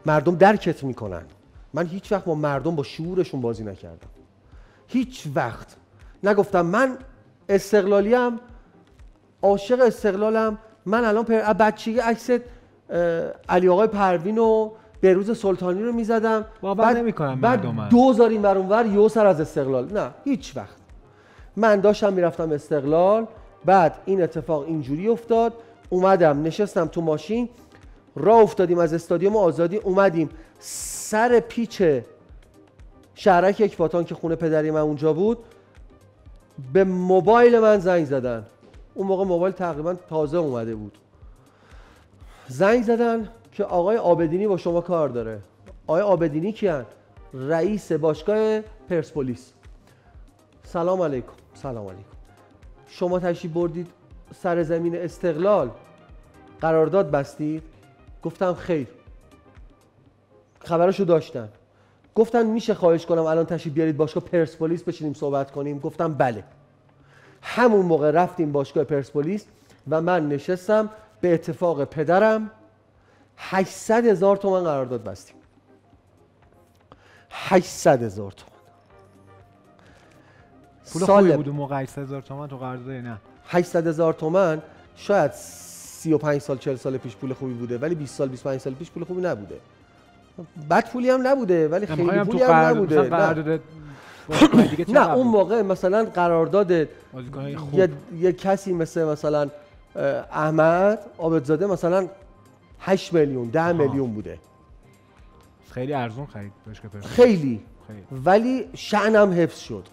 S2: مردم درکت میکنن. من هیچ وقت با مردم با شعورشون بازی نکردم، هیچ وقت نگفتم من استقلالیم، عاشق استقلالم. من الان بچگی عکس علی آقای پروین و بهروز سلطانی رو میزدم، بعد 2000 این ور اون ور یه سر از استقلال. نه هیچ وقت. من داشتم میرفتم استقلال، بعد این اتفاق اینجوری افتاد، اومدم نشستم تو ماشین، راه افتادیم از استادیوم آزادی، اومدیم سر پیچ شهرک اکباتان که خونه پدری من اونجا بود، به موبایل من زنگ زدن. اون موقع موبایل تقریبا تازه اومده بود. زنگ زدن که آقای عابدینی با شما کار داره. آقای عابدینی کیان؟ رئیس باشگاه پرسپولیس. سلام علیکم. سلام علیکم. شما تشریف بردید سر زمین استقلال، قرارداد بستید؟ گفتم خیر. خبرشو داشتن. گفتن میشه خواهش کنم الان تشریف بیارید باشگاه پرسپولیس بشینیم صحبت کنیم؟ گفتم بله. همون موقع رفتیم باشگاه پرسپولیس و من نشستم، به اتفاق پدرم 800,000 تومان قرارداد بستیم. 800,000 تومان.
S1: پول خوبی بود اون موقع 800,000 تومان تو قرارداد؟ نه
S2: 800,000 تومان شاید 35 سال 40 سال پیش پول خوبی بوده، ولی 20 سال 25 سال پیش پول خوبی نبوده. بد پولی هم نبوده ولی خیلی پولی هم نبوده. نه اون موقع مثلا قرارداد یه کسی مثلا احمد عابدزاده مثلا 8 میلیون 10 میلیون بوده.
S1: خیلی ارزون خرید باشگاه پرسپولیس.
S2: خیلی. ولی شأنم حفظ شد.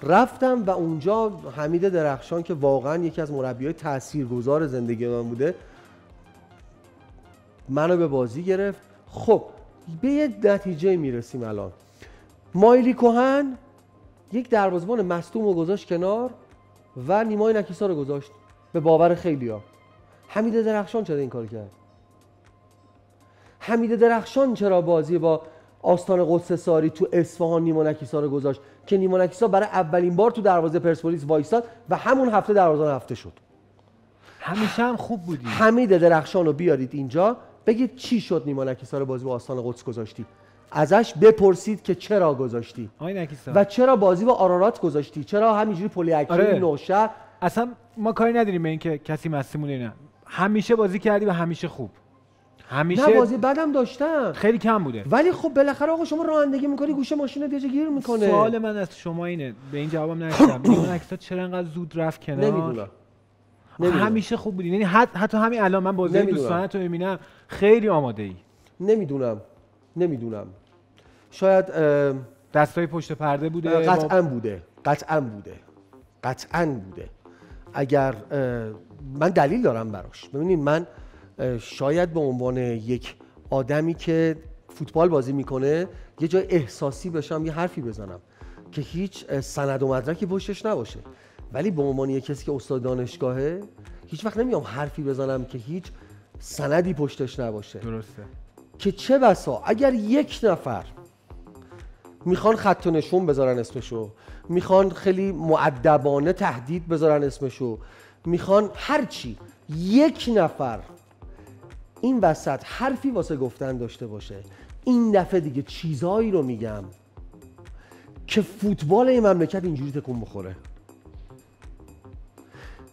S2: رفتم و اونجا حمید درخشان که واقعا یکی از مربیای تاثیرگذار زندگی من بوده، منو به بازی گرفت. خب به یه نتیجه میرسیم الان. مایلی کوهن یک دروازه‌بان مصدوم رو گذاشت کنار و نیمای نکیسا رو گذاشت، به باور خیلیا. حمید درخشان چرا این کار کرد؟ حمید درخشان چرا بازی با آستان قدس ساری تو اصفهان نیما نکیسا رو گذاشت که نیما نکیسا برای اولین بار تو دروازه پرسپولیس وایساد و همون هفته دروازه‌بان هفته شد.
S1: همیشه هم خوب بودی.
S2: حمید درخشان رو بیارید اینجا بگید چی شد نیما نکیسا رو بازی با آستان قدس گذاشتی. ازش بپرسید که چرا گذاشتی و چرا بازی با آرارات گذاشتی، چرا همینجوری پلی اکیل نوشهر.
S1: اصلا ما کاری نداریم به این که کسی مصدوم مونه، نه همیشه بازی کردی و همیشه خوب. همیشه
S2: نه بازی بدم داشتم،
S1: خیلی کم بوده.
S2: ولی خب بالاخره آقا شما رانندگی میکنی گوشه ماشینت یه جا گیر میکنه.
S1: سوال من از شما اینه، به این جوابم نرسیدم. نیما نکیسا چرا انقدر زود رفت کنار؟
S2: نمیدونم.
S1: همیشه خوب بودی، یعنی حتی همین الان من بازی دوستانه تو میبینم خیلی آماده ای. نمیدونم شاید دستای پشت پرده بوده.
S2: قطعاً بوده. اگر من دلیل دارم براش. ببینید من شاید به عنوان یک آدمی که فوتبال بازی میکنه یه جای احساسی بشم، یه حرفی بزنم که هیچ سند و مدرکی پشتش نباشه. ولی به عنوان یک کسی که استاد دانشگاهه هیچ وقت نمیام حرفی بزنم که هیچ سندی پشتش نباشه.
S1: درسته.
S2: که چه بسا اگر یک نفر میخوان خط و نشون بذارن اسمشو، میخوان خیلی مؤدبانه تهدید بذارن اسمشو، میخوان هرچی، یک نفر این وسط حرفی واسه گفتن داشته باشه، این دفعه دیگه چیزایی رو میگم که فوتبال این مملکت اینجوری تکون بخوره.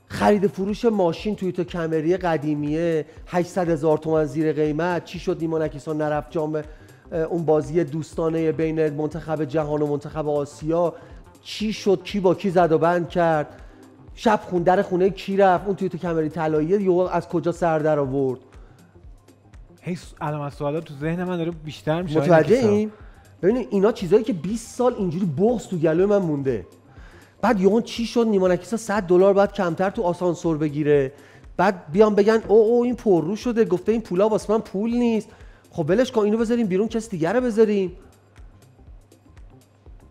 S2: خرید فروش ماشین توی تو کمری قدیمیه 800,000 تومان زیر قیمت، چی شد نیما نکیسان نرفت جام اون بازی دوستانه بین منتخب جهان و منتخب آسیا؟ چی شد؟ کی با کی زد و بند کرد؟ شب در خونه کی رفت؟ اون توی تو کمری طلاییه یهو از کجا سر در آورد؟
S1: هی علامت سوالات تو ذهن من داره بیشتر میشه.
S2: متوجه این؟ ببینید اینا چیزایی که 20 سال اینجوری بغض تو گلوی من مونده. بعد یهو چی شد نیما نکیسا $100 باید کمتر تو آسانسور بگیره، بعد بیان بگن او این پررو شده، گفته این پولا واسه من پول نیست. خب ولش کن، اینو بذاریم بیرون، کسی دیگه رو بذاریم.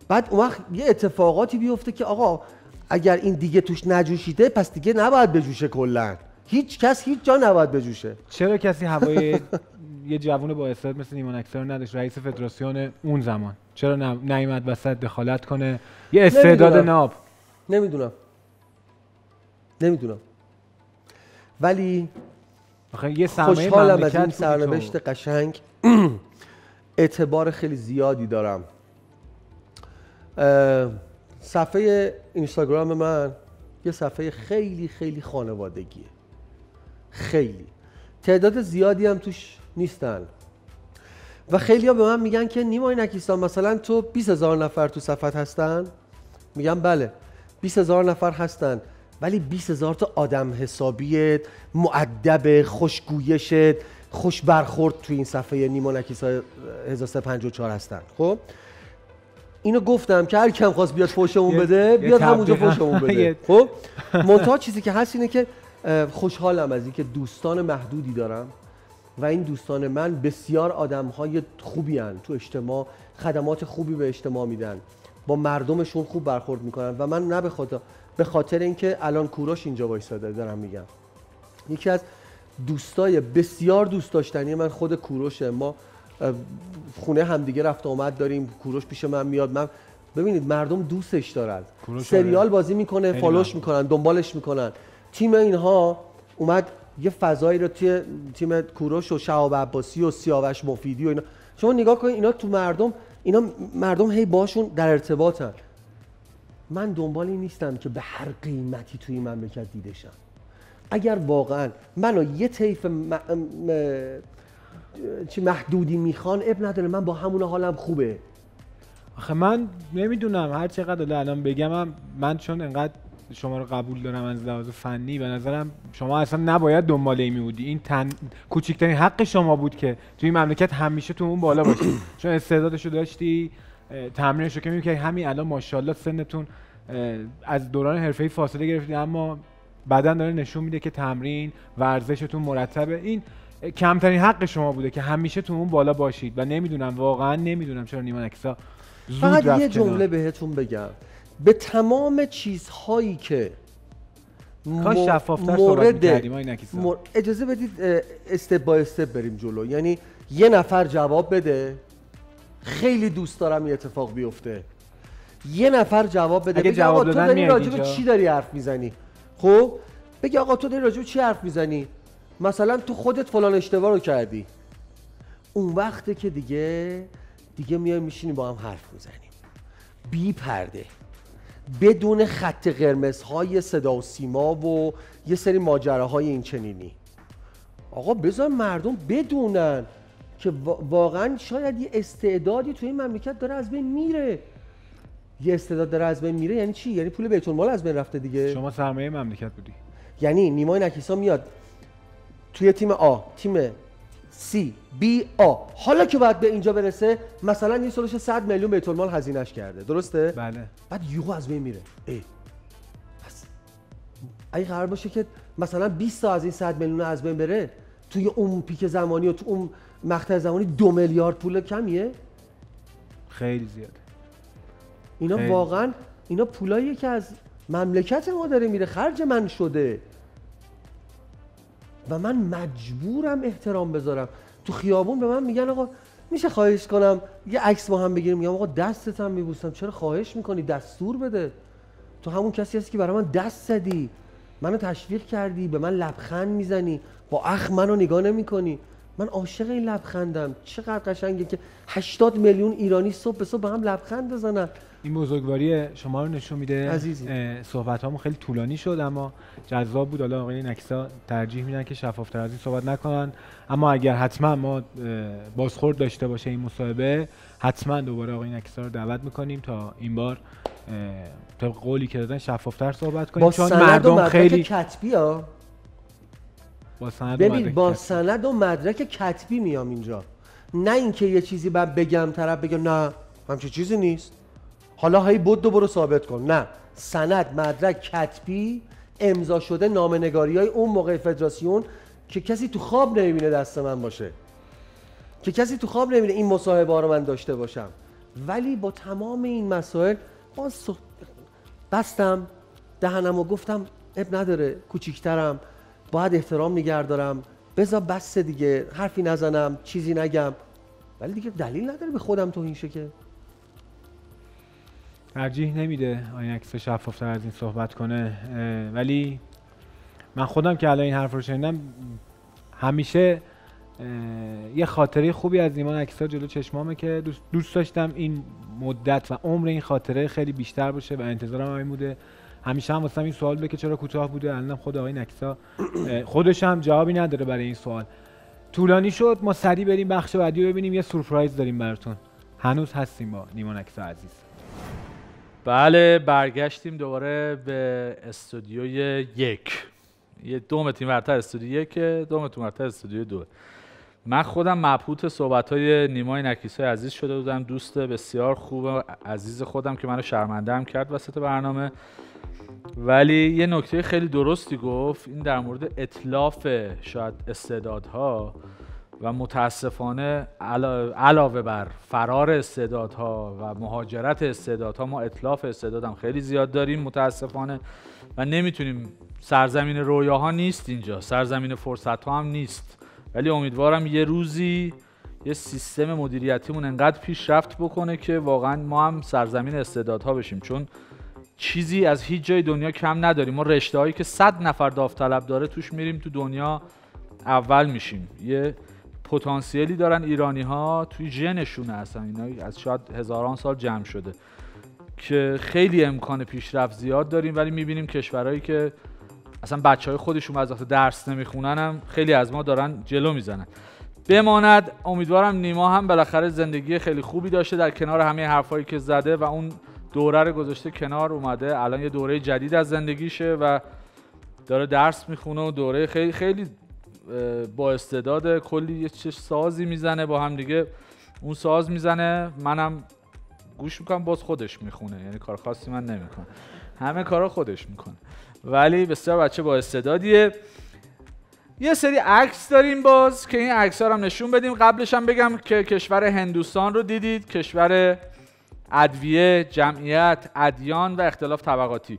S2: بعد اون وقت یه اتفاقاتی بیفته که آقا اگر این دیگه توش نجوشیده پس دیگه نباید بجوشه کلا. هیچ کس هیچ جا نباید بجوشه.
S1: چرا کسی هوای یه جوون با استعداد مثل نیما نکیسا رو نداشت رئیس فدراسیون اون زمان؟ چرا نیامد وسط دخالت کنه؟ یه استعداد ناب.
S2: نمیدونم ولی
S1: آخه یه سرمایه
S2: خوشحالم از این
S1: مملکت
S2: سرنوشت قشنگ. اعتبار خیلی زیادی دارم. صفحه اینستاگرام من یه صفحه خیلی خیلی خانوادگیه، خیلی تعداد زیادی هم توش نیستن و خیلی ها به من میگن که نیمای نکیسان مثلا تو 20,000 نفر تو صفحت هستن؟ میگم بله 20,000 نفر هستن، ولی 20,000 تا آدم حسابی مؤدب، خوشگویشت، خوش برخورد تو این صفحه نیما نکیسا 1354 هستن. خب اینو گفتم که هر کم خواست بیاد فوشمون بده بیاد همونجا فوشمون بده. خب منتها چیزی که هست اینه که خوشحالم از اینکه دوستان محدودی دارم و این دوستان من بسیار آدم‌های خوبی هستند، تو اجتماع خدمات خوبی به اجتماع میدن، با مردمشون خوب برخورد میکنن و من نه به خاطر اینکه الان کوروش اینجا وایساده دارم میگم. یکی از دوستای بسیار دوست داشتنی من خود کوروشه. ما خونه همدیگه رفت آمد داریم، کوروش پیش من میاد. من ببینید مردم دوستش دارن، سریال بازی میکنه، فالوش میکنن، دنبالش میکنن. تیم اینها اومد یه فضایی رو توی تیم کوروش و شهاب عباسی و سیاوش مفیدی و اینا شما نگاه کنید، اینا تو مردم هی باشون در ارتباطن. من دنبال این نیستم که به هر قیمتی توی این مملکت دیده شم. اگر واقعا منو یه طیف محدودی میخوان، اب نداره، من با همون حالم خوبه.
S1: آخه من نمیدونم هر چقدر الان بگم من چون انقدر شما رو قبول دارم از لحاظ فنی، به نظرم شما اصلا نباید دنبال این میبودی. این کوچکترین حق شما بود که توی این مملکت همیشه تو اون بالا باشی. چون استعدادشو داشتی، تمرینشو که می‌کردی. همین الان ماشاءالله سنتون از دوران حرفه‌ای فاصله گرفتید، اما بدن داره نشون میده که تمرین، ورزشتون مرتبه. این کمترین حق شما بوده که همیشه تو اون بالا باشید و واقعا نمیدونم چرا نیما نکیسا زود رفت.
S2: فقط یه جمله بهتون بگم، به تمام چیزهایی که
S1: شفافتر صحبت می‌کردیم آقای نکیسا.
S2: اجازه بدید استپ بای استپ بریم جلو. یعنی یه نفر جواب بده، خیلی دوست دارم این اتفاق بیفته. یه نفر جواب بده، بگی آقا تو داری راجع به چی داری حرف میزنی؟ خب بگی آقا تو داری راجع به چی حرف میزنی؟ مثلا تو خودت فلان اشتباه رو کردی. اون وقته که دیگه میایم میشینیم با هم حرف میزنیم بی پرده، بدون خط قرمزهای صدا و سیما و یه سری ماجراهای این چنینی. آقا بذار مردم بدونن که واقعا شاید یه استعدادی توی این مملکت داره از بین میره. یه استعداد داره از بین میره یعنی چی؟ یعنی پول بیت المال از بین رفته دیگه.
S1: شما سرمایه مملکت بودی.
S2: یعنی نیمای نکیسا میاد توی تیم آ، تیم سی، بی، آ، حالا که باید به اینجا برسه مثلا این سالش 100 میلیون بیت المال هزینه‌اش کرده، درسته؟
S1: بله.
S2: بعد یهو از بین میره. پس اگه قرار باشه که مثلا 20 تا از این 100 میلیون از بین بره، توی اون پیک زمانی و تو اون مقطع زمانی 2 میلیارد پول کمیه؟
S1: خیلی زیاده.
S2: اینا واقعا اینا پولاییه که از مملکت ما داره میره، خرج من شده و من مجبورم احترام بذارم. تو خیابون به من میگن آقا میشه خواهش کنم یه عکس با هم بگیریم؟ میگم آقا دستت هم میبوسم، چرا خواهش میکنی؟ دستور بده. تو همون کسی هستی که برای من دست زدی، منو تشویق کردی، به من لبخند میزنی، با اخ منو نگاه نمیکنی. من عاشق این لبخندم. چقدر قشنگه که 80 میلیون ایرانی صبح به صبح به هم لبخند بزنن.
S1: این بزرگواری شما رو نشون میده.
S2: عزیزی
S1: صحبتامون خیلی طولانی شد اما جذاب بود. حالا آقای نکسا ترجیح میدن که شفافتر از این صحبت نکنن، اما اگر حتما ما بازخورد داشته باشه این مصاحبه، حتما دوباره آقای نکسا رو دعوت میکنیم تا این بار طبق قولی که دادن شفافتر صحبت کنیم، چون مردم خیلی
S2: کتبی ها.
S1: با سند
S2: ببین با سند و مدرک کتبی میام اینجا، نه اینکه یه چیزی بعد بگم طرف بگه نه همچین چیزی نیست، حالا هی بدو برو ثابت کن. نه، سند مدرک کتبی امضا شده، نامه‌نگاری‌های اون موقع فدراسیون که کسی تو خواب نمیبینه دست من باشه، که کسی تو خواب نمیبینه این مصاحبه رو من داشته باشم. ولی با تمام این مسائل باز بستم دهنم و گفتم اب نداره، کوچیکترم، باید احترام نگه دارم، بذار بس دیگه، حرفی نزنم، چیزی نگم. ولی دیگه دلیل نداره به خودم توهین شه که.
S1: ترجیح نمیده آینکس شفافتر از این صحبت کنه. ولی من خودم که الان این حرف رو شنیدم همیشه یه خاطره خوبی از نیما نکسا جلو چشمامه که دوست داشتم این مدت و عمر این خاطره خیلی بیشتر باشه و انتظارم همین بوده. همیشه هم واسم این سوال بوده که چرا کوتاه بوده. الانم خود آقای نکسا خودش هم جوابی نداره برای این سوال. طولانی شد، ما سریع بریم بخش بعدی رو ببینیم، یه سورپرایز داریم براتون. هنوز هستیم با نیما نکسا عزیز.
S3: بله برگشتیم دوباره به استودیوی یک. یه 2 متر ورتر استودیو 1، 2 متر ورتر استودیو 2. من خودم مبهوت صحبت‌های نیمای نکیسای عزیز شده بودم، دوست بسیار خوب عزیز خودم که منو شرمنده هم کرد وسط برنامه. ولی یه نکته خیلی درستی گفت، این در مورد اتلاف شاید استعدادها و متاسفانه علاوه بر فرار استعدادها و مهاجرت استعدادها، ما اتلاف استعدادم خیلی زیاد داریم متاسفانه و نمیتونیم. سرزمین رویاها نیست اینجا، سرزمین فرصت‌ها هم نیست. ولی امیدوارم یه روزی یه سیستم مدیریتیمون انقدر پیشرفت بکنه که واقعا ما هم سرزمین استعدادها بشیم، چون چیزی از هیچ جای دنیا کم نداریم. ما رشته‌هایی که 100 نفر داوطلب داره توش میریم تو دنیا اول میشیم. یه پتانسیلی دارن ایرانی‌ها توی ژنشون هستن، اینا از شاید هزاران سال جمع شده که خیلی امکان پیشرفت زیاد داریم. ولی میبینیم کشورهایی که اصلا بچهای خودشون از وقت درس نمیخونن هم خیلی از ما دارن جلو میزنن. بماند امیدوارم نیما هم بالاخره زندگی خیلی خوبی داشته در کنار همه حرفایی که زده و اون دوره رو گذاشته کنار، اومده الان یه دوره جدید از زندگیشه و داره درس میخونه و دوره خیلی خیلی با استعداد. کلی یه چه سازی میزنه با هم دیگه، اون ساز میزنه منم گوش میکنم، باز خودش میخونه، یعنی کار خاصی من نمیکنم، همه کارا خودش میکنه. ولی بسیار بچه با استعدادیه. یه سری عکس داریم باز که این عکس‌ها رو هم نشون بدیم. قبلش هم بگم که کشور هندوستان رو دیدید، کشور ادویه، جمعیت، ادیان و اختلاف طبقاتی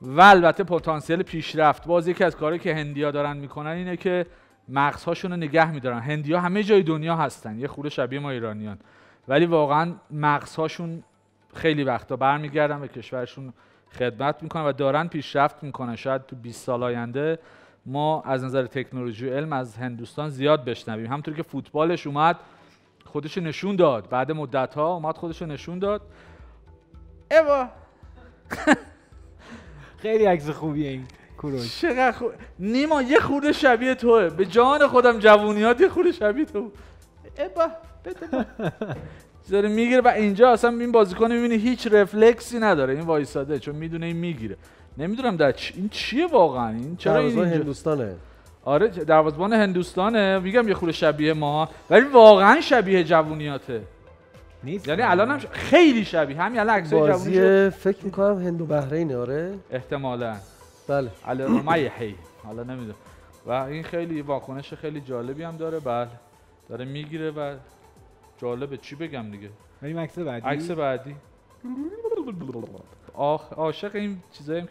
S3: و البته پتانسیل پیشرفت. باز یکی از کارهایی که هندی‌ها دارن میکنن اینه که مغزهاشون رو نگه میدارن. هندی‌ها همه جای دنیا هستن، یه خورده شبیه ما ایرانیان، ولی واقعا مغزهاشون خیلی وقتا برمیگردن به کشورشون خدمت میکنن و دارن پیشرفت میکنن. شاید تو 20 سال آینده ما از نظر تکنولوژی و علم از هندوستان زیاد بشنویم. همونطور که فوتبالش اومد خودش نشون داد، بعد مدت‌ها اومد خودش نشون داد. ایوا
S1: خیلی عکس خوبیه این کوروش.
S3: چقدر خوب. نیما یه خورده شبیه توه، به جان خودم جوونیات یه خورده شبیه تو. ایوا بده داره میگیره و اینجا اصلا این بازیکن میبینی هیچ رفلکسی نداره، این وایساده چون میدونه این میگیره. نمیدونم این چیه واقعا، این چرا این
S2: هندوستانه؟
S3: آره دروازه‌بان هندوستانه، میگم یه خورده شبیه ما ولی واقعا شبیه جوونیاته
S1: نیست.
S3: یعنی الانم خیلی شبیه، همین الان عکسای جوونی
S2: بازی فکر میکنم هند و بحرین. آره
S3: احتمالاً
S2: بله
S3: علی رومیحی، حالا نمیدونم. و این خیلی واکنش خیلی جالبی هم داره. بله داره میگیره و جالبه، چی بگم دیگه.
S1: بریم عکس بعدی.
S3: عکس بعدی. عاشق این چیزایی که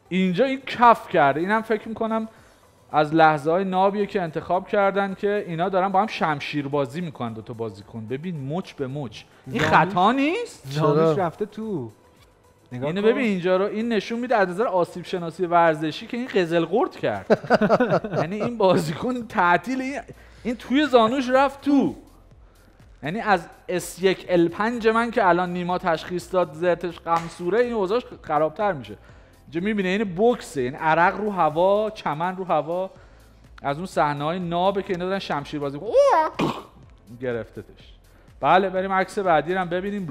S3: اینجا این کف کرده. اینم فکر میکنم از لحظه‌های نابیه که انتخاب کردن که اینا دارن با هم شمشیر بازی میکنن، دو تا بازیکن. ببین مچ به مچ، این خطا نیست؟
S1: زانوش رفته تو. نگاه
S3: اینو
S1: کن.
S3: ببین اینجا رو، این نشون میده از نظر آسیب شناسی ورزشی که این قزل قرد کرد. یعنی این بازیکن تعطیل، این توی زانوش رفت تو. یعنی از S1L5 من که الان نیما تشخیص داد زرتش قمصوره، این اوضاعش خرابتر میشه. اینجا میبینه این بوکسه، این عرق رو هوا، چمن رو هوا، از اون صحنه‌های نابه که اینا دارن شمشیر بازی گرفتتش. بله بریم عکس بعدی رو هم ببینیم.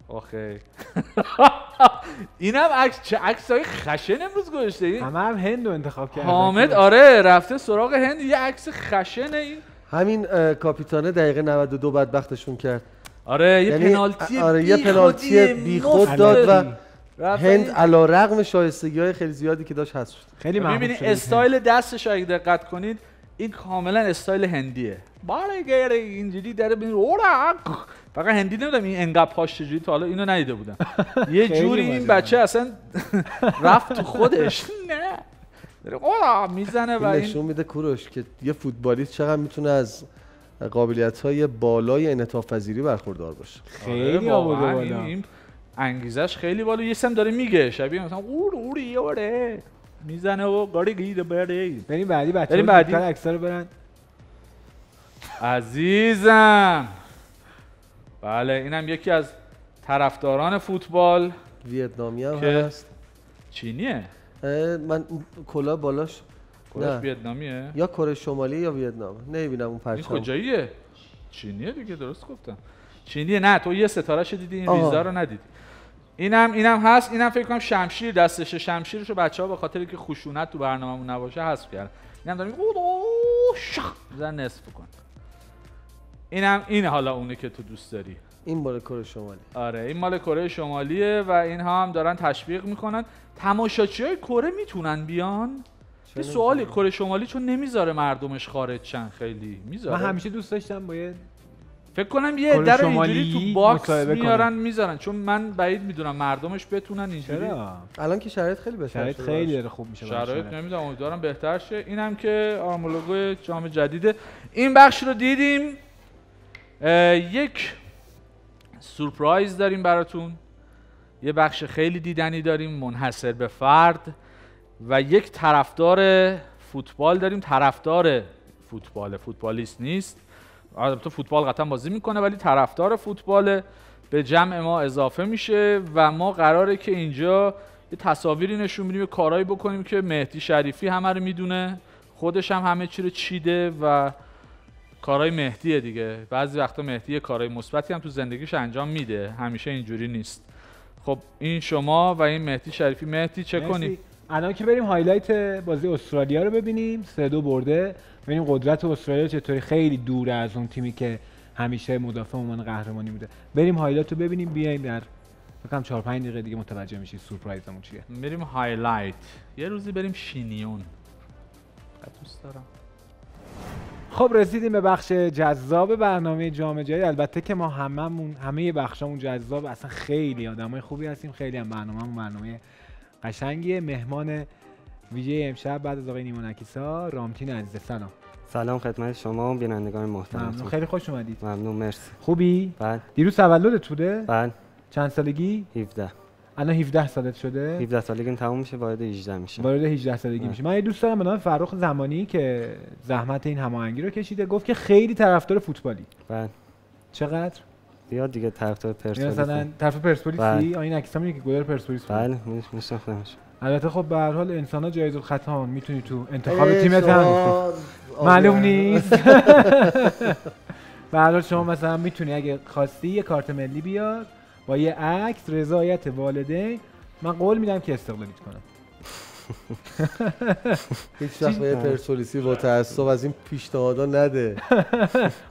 S3: آخه اینم عکس، چه عکسای خشن امروز گذاشته.
S1: همه هم هند رو انتخاب کردن.
S3: حامد آره رفته سراغ هند، یه عکس خشن. این
S2: همین کاپیتانه دقیقه 92 بدبختشون کرد.
S3: آره یه
S2: یعنی
S3: پنالتی
S2: یه پنالتی بیخود داد و هند علی رغم شایستگی‌های خیلی زیادی که داشت حذف شد.
S1: خیلی محبوب
S3: می‌بینی
S1: شد
S3: استایل دستش اگه دقت کنید این کاملا استایل هندیه. بالگره اینجوری داره ببین اورا. فقط هندی نمیدونم این انقدر پاش چجوری، تا حالا اینو ندیده بودم. یه جوری این بچه اصلا رفت تو خودش. نه داره اورا میزنه و
S2: این نشون میده کوروش که یه فوتبالیست چقدر میتونه از قابلیت‌های بالای انعطاف پذیری برخوردار باشه.
S1: خیلی آورده بالا.
S3: این انگیزش خیلی بالا. یه سم داره میگه شبیه مثلا اوری اوره میزنه و گاڑی گیره بره.
S1: بریم بعدی. بچه‌ها
S3: بریم بعدی.
S1: زودتر عکس‌ها رو برن.
S3: عزیزم بله اینم یکی از طرفداران فوتبال.
S2: ویتنامی هم
S3: که
S2: هست.
S3: چینیه؟
S2: من کلا بالاش
S3: کلاش ویتنامیه؟
S2: یا کره شمالی یا ویتنام. نمیبینم اون
S3: این
S2: پرچم.
S3: کجاییه؟ چینیه دیگه، درست گفتم. چینیه. نه تو یه ستاره شو دیدی، این ریزا رو ندیدی. اینم هست. اینم فکر کنم شمشیر دستشه. شمشیرشو بچه‌ها به خاطر که خشونت تو برنامه‌مون نباشه حذف کردن. اینم داریم زن نصف کن. این حالا اونه که تو دوست داری.
S2: این مال کره شمالی.
S3: آره این مال کره شمالیه و اینها هم دارن تشویق میکنن. تماشاچیای کره میتونن بیان؟ یه سوالی، کره شمالی چون نمیذاره مردمش خارج شن، خیلی میذاره.
S1: من همیشه دوست داشتم باید
S3: فکر کنم یه در اینجوری تو باکس میارن میذارن، چون من بعید میدونم مردمش بتونن اینجوری.
S1: چرا؟
S2: الان که شرایط خیلی بهتر
S1: شرایط
S2: شده.
S1: خیلی داره خوب میشه.
S3: شرایط نمیدونم، امیدوارم بهتر شه. اینم که آرمولوگو جام جدیده. این بخش رو دیدیم. یک سورپرایز داریم براتون. یه بخش خیلی دیدنی داریم منحصر به فرد و یک طرفدار فوتبال داریم. طرفدار فوتبالیست نیست، البته فوتبال قطعا بازی میکنه ولی طرفدار فوتبال به جمع ما اضافه میشه و ما قراره که اینجا یه تصاویری نشون بدیم، کارهایی بکنیم که مهدی شریفی همه رو میدونه، خودش هم همه چی رو چیده و کارهای مهدیه دیگه. بعضی وقتا مهدی کارهای مثبتی هم تو زندگیش انجام میده، همیشه اینجوری نیست. خب این شما و این مهدی شریفی. مهدی چه کنیم؟
S1: الان که بریم هایلایت بازی استرالیا رو ببینیم. 3-2 برده. ببینیم قدرت استرالیا چطوری، خیلی دوره از اون تیمی که همیشه مدافع عنوان قهرمانی بوده. بریم هایلایت رو ببینیم، بیایم در فکرم 4-5 دقیقه دیگه متوجه میشید سورپرایزمون چیه.
S3: بریم هایلایت. یه روزی بریم شینیون. دوست دارم.
S1: خب رسیدیم به بخش جذاب برنامه جام جهانی. البته که ما همه بخشامون جذاب، اصلا خیلی آدمای خوبی هستیم، خیلی هم برنامه قشنگیه. مهمان ویژه امشب بعد از آقای نیما نکیسا، رامتین عزیز.
S4: سلام خدمت شما و بینندگان محترم.
S1: ممنون، خیلی خوش اومدید.
S4: ممنون، مرسی.
S1: خوبی؟
S4: بله.
S1: دیروز تولدت بوده؟
S4: بله.
S1: چند سالگی؟
S4: 17.
S1: الان 17 سالت شده؟
S4: 17 سالگیم تموم میشه، وارد 18 میشه.
S1: وارد 18 سالگی میشه. من یه دوست دارم به نام فرخ زمانی که زحمت این هماهنگی رو کشیده، گفت که خیلی طرفدار فوتبالی.
S4: بله.
S1: چقدر؟
S4: زیاد دیگه، طرفدار پرسپولیس.
S1: مثلا طرف پرسپولیسی؟
S4: بله.
S1: این نکیسا میگه که گلر پرسپولیس بود.
S4: بله، میشناختمش.
S1: البته خب به هر حال انسان‌ها جایز الخطا، میتونی تو انتخاب تیمت هم معلوم نیست. به هر حال شما مثلا میتونی اگه خواستی یه کارت ملی بیار با یه عکس، رضایت والدین، من قول میدم که استقلالیت کنم.
S2: هیچ وقت به پرسپولیسی با تعصب از این پیشنهادا نده.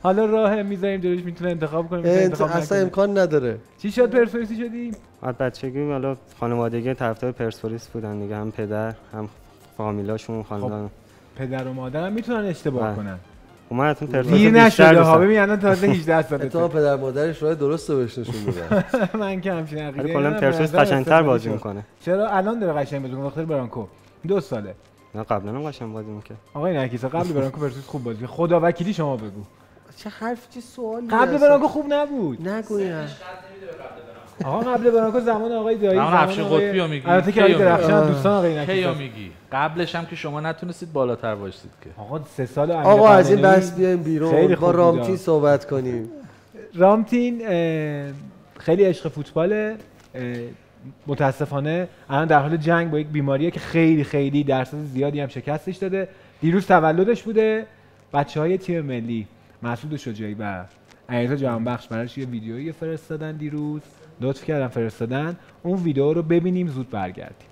S1: حالا راه میذاریم جلوش، میتونه انتخاب کنه.
S2: اصلا امکان نداره.
S1: چی شد پرسپولیسی شدی؟
S4: از بچگی حالا خانوادگی طرفدار پرسپولیس بودن دیگه، هم پدر هم فامیلاشون خاندان.
S1: پدر و مادرم میتونن اشتباه کنن.
S4: من اصلا پرسپولیس
S1: دیر
S4: بیشتر
S1: نشده
S4: دوست
S1: ها،
S4: دارم.
S1: ببین الان تازه 18
S2: اتفاقا
S1: سالته.
S2: پدر مادرش راه درست رو بهش نشون میدن.
S1: من که همچین عقیده
S4: ولی کلا
S1: ندارم،
S4: پرسپولیس
S1: به نظر
S4: قشنگتر
S1: استقلالی
S4: بازی
S1: شد.
S4: میکنه.
S1: چرا الان داره قشنگ بازی میکنه؟ بخاطر برانکو 2 ساله.
S4: نه قبلا هم قشنگ بازی میکرد.
S1: آقای نکیسا قبل برانکو پرسپولیس خوب بازی کرد. خدا وکیلی شما بگو.
S2: چه حرف چه سوالی
S1: قبل برانکو خوب نبود.
S2: نگو این حرف.
S1: آقا قبل برانکو زمان آقای دایی،
S3: زمان افشین
S1: آقای-
S3: قطبی رو میگی؟
S1: البته که آقای
S3: کیو
S1: درخشان
S2: میگی؟
S1: دوستان آقای
S3: کیو
S1: نکیسا.
S3: میگی؟ قبلش هم که شما نتونستید بالاتر باشید که.
S1: آقا 3 سال امیر
S2: آقا از این
S1: قلعه‌نویی
S2: بحث بیایم بیرون
S1: خیلی
S2: با
S1: خوب
S2: رامتین
S1: بود.
S2: صحبت کنیم.
S1: رامتین خیلی عشق فوتباله. متاسفانه الان در حال جنگ با یک بیماریه که خیلی خیلی درصد زیادی هم شکستش داده. دیروز تولدش بوده. بچه‌های تیم ملی مسعود شجاعی و علیرضا جهانبخش براش یه ویدیویی فرستادن دیروز. لطف کردن فرستادن. اون ویدیو رو ببینیم زود برگردیم.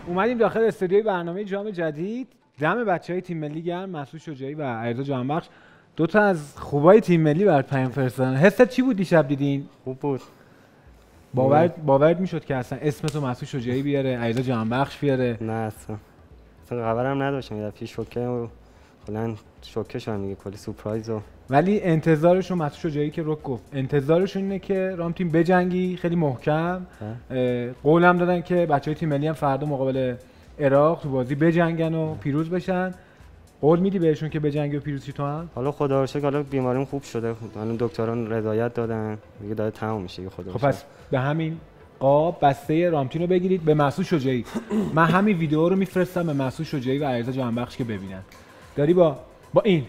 S1: اومدیم داخل استودیوی برنامه جام جدید. دم بچه‌های تیم ملی گرم، مسعود شجاعی و علیرضا جهانبخش. 2 تا از خوبای تیم ملی برات پیام فرستادن. حست چی بود دیشب دیدین؟
S4: خوب بود.
S1: باور میشد که اصلا اسم تو مسعود شجاعی بیاره، علیرضا جهانبخش بیاره؟
S4: نه اصلا خبرم نداشتم. یه دفعه شوکه و کلا شوکه شدم دیگه، کلی سورپرایز و
S1: ولی انتظارشون مسعود شجاعی که رو گفت انتظارشون اینه که رامتین بجنگی خیلی محکم. قولم دادن که بچهای تیم ملی هم فردا مقابل عراق تو بازی بجنگن و پیروز بشن. قول میدی بهشون که بجنگی و پیروز شی تو هم؟
S4: حالا خدا رو شکر حالا بیماریم خوب شده، الان دکتران رضایت دادن دیگه، داره تموم میشه خدا رو
S1: خب پس به همین قاب بسته رامتین رو بگیرید به مسعود شجاعی. من همین ویدیو رو میفرستم به مسعود شجاعی و علیرضا جهانبخش که ببینن. داری با این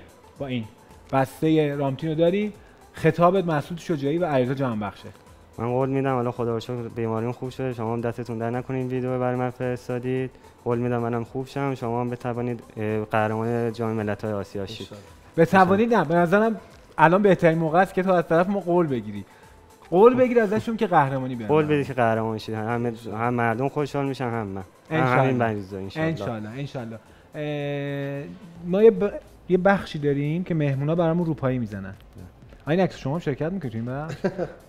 S1: بسته رامتین رو داری، خطابت مسعود شجاعی و علیرضا جهانبخشه.
S4: من قول میدم حالا خدا رو شکر بیماریم خوب شده، شما هم دستتون در نکنین ویدیو برای من فرستادید. قول میدم منم خوب شم، شما هم بتوانید قهرمان جام ملت‌های آسیا شید.
S1: بتوانید نه، به نظرم الان بهترین موقع است که تو از طرف ما قول بگیری. قول بگیر ازشون که قهرمانی بیارن.
S4: قول بدید که قهرمان شید، هم مردم خوشحال میشن هم من. همین مریضا ان شاء الله.
S1: ما یه بخشی داریم که مهمونا برامون روپایی میزنن. آقای نکس شما هم شرکت میکنید تو این بخش؟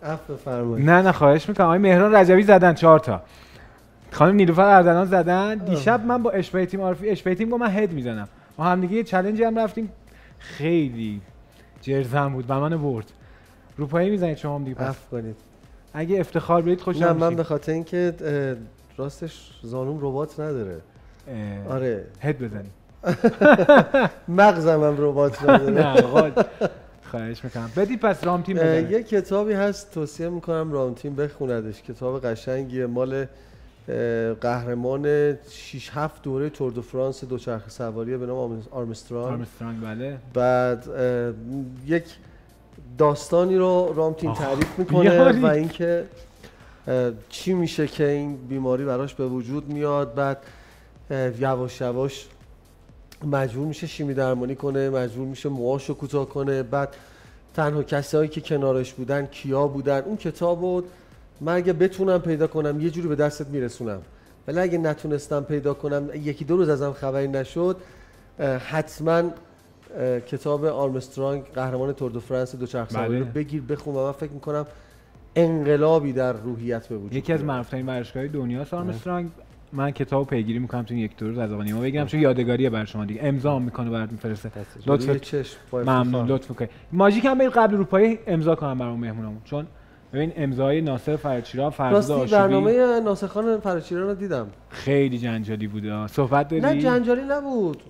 S2: عفو فرمایید.
S1: نه خواهش میکنم. آقای مهران رجبی زدن 4 تا. خانم نیلوفر اردلان زدن. دیشب من با اشباهی تیم گفت من هد میزنم. ما هم دیگه یه چالنجی هم رفتیم، خیلی جرزم بود و منو برد. روپایی میزنید شما هم دیگه. پس
S2: عفو کنید.
S1: اگه افتخار بدید خوشم
S2: نه
S1: میشیم.
S2: من به خاطر اینکه راستش زانوم ربات نداره. آره
S1: هد بزنید.
S2: مغزم هم ربات نداره.
S1: نه آقا خواهش میکنم بدید. پس رامتین بزنید.
S2: یه کتابی هست توصیه میکنم رامتین بخوندش، کتاب قشنگیه، مال قهرمان 6-7 دوره تور دو فرانس دوچرخه سواری به نام آرمسترانگ.
S1: بله.
S2: بعد یک داستانی رو رامتین تعریف میکنه و اینکه چی میشه که این بیماری براش به وجود میاد، بعد یواش یواش مجبور میشه شیمی درمانی کنه، مجبور میشه موهاشو کوتاه کنه، بعد تنها کسایی که کنارش بودن کیا بودن. اون کتابو من اگه بتونم پیدا کنم یه جوری به دستت میرسونم، ولی اگه نتونستم پیدا کنم 1-2 روز ازم خبری نشد، حتما کتاب آرمسترانگ قهرمان تور دو فرانس دوچرخه سواری رو بگیر بخون و من فکر میکنم انقلابی در روحیت به وجود
S1: یکی از معروف‌ترین ورزشکارهای دنیاست آرمسترانگ. من کتابو پیگیری میکنم تو این 1-2 روز از آقا نیما بگیرم، چون یادگاریه برای شما دیگه. امضا میکنه برات میفرسته.
S2: لطفا
S1: ممنون، لطف میکنید. ماژیک هم برید قبل اروپایی امضا کنم برام مهمونامون، چون ببین امضای ناصر فرچیرا، فرزاد آشوبی.
S2: برنامه ناصر خان فرچیرا رو دیدم،
S1: خیلی جنجالی بود. صحبت داری؟
S2: نه جنجالی نبود.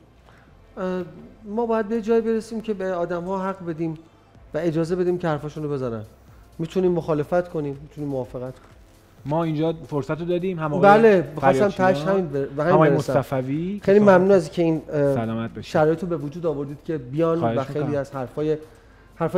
S2: ما باید به جای برسیم که به آدم‌ها حق بدیم و اجازه بدیم که حرفاشون رو بزنن. میتونیم مخالفت کنیم، میتونیم موافقت کنیم.
S1: ما اینجا فرصت رو دادیم. هم
S2: بله بخواستم تاش همین
S1: مصطفی.
S2: خیلی ممنون از که این
S1: شرایط
S2: رو به وجود آوردید که بیان و خیلی از حرفایی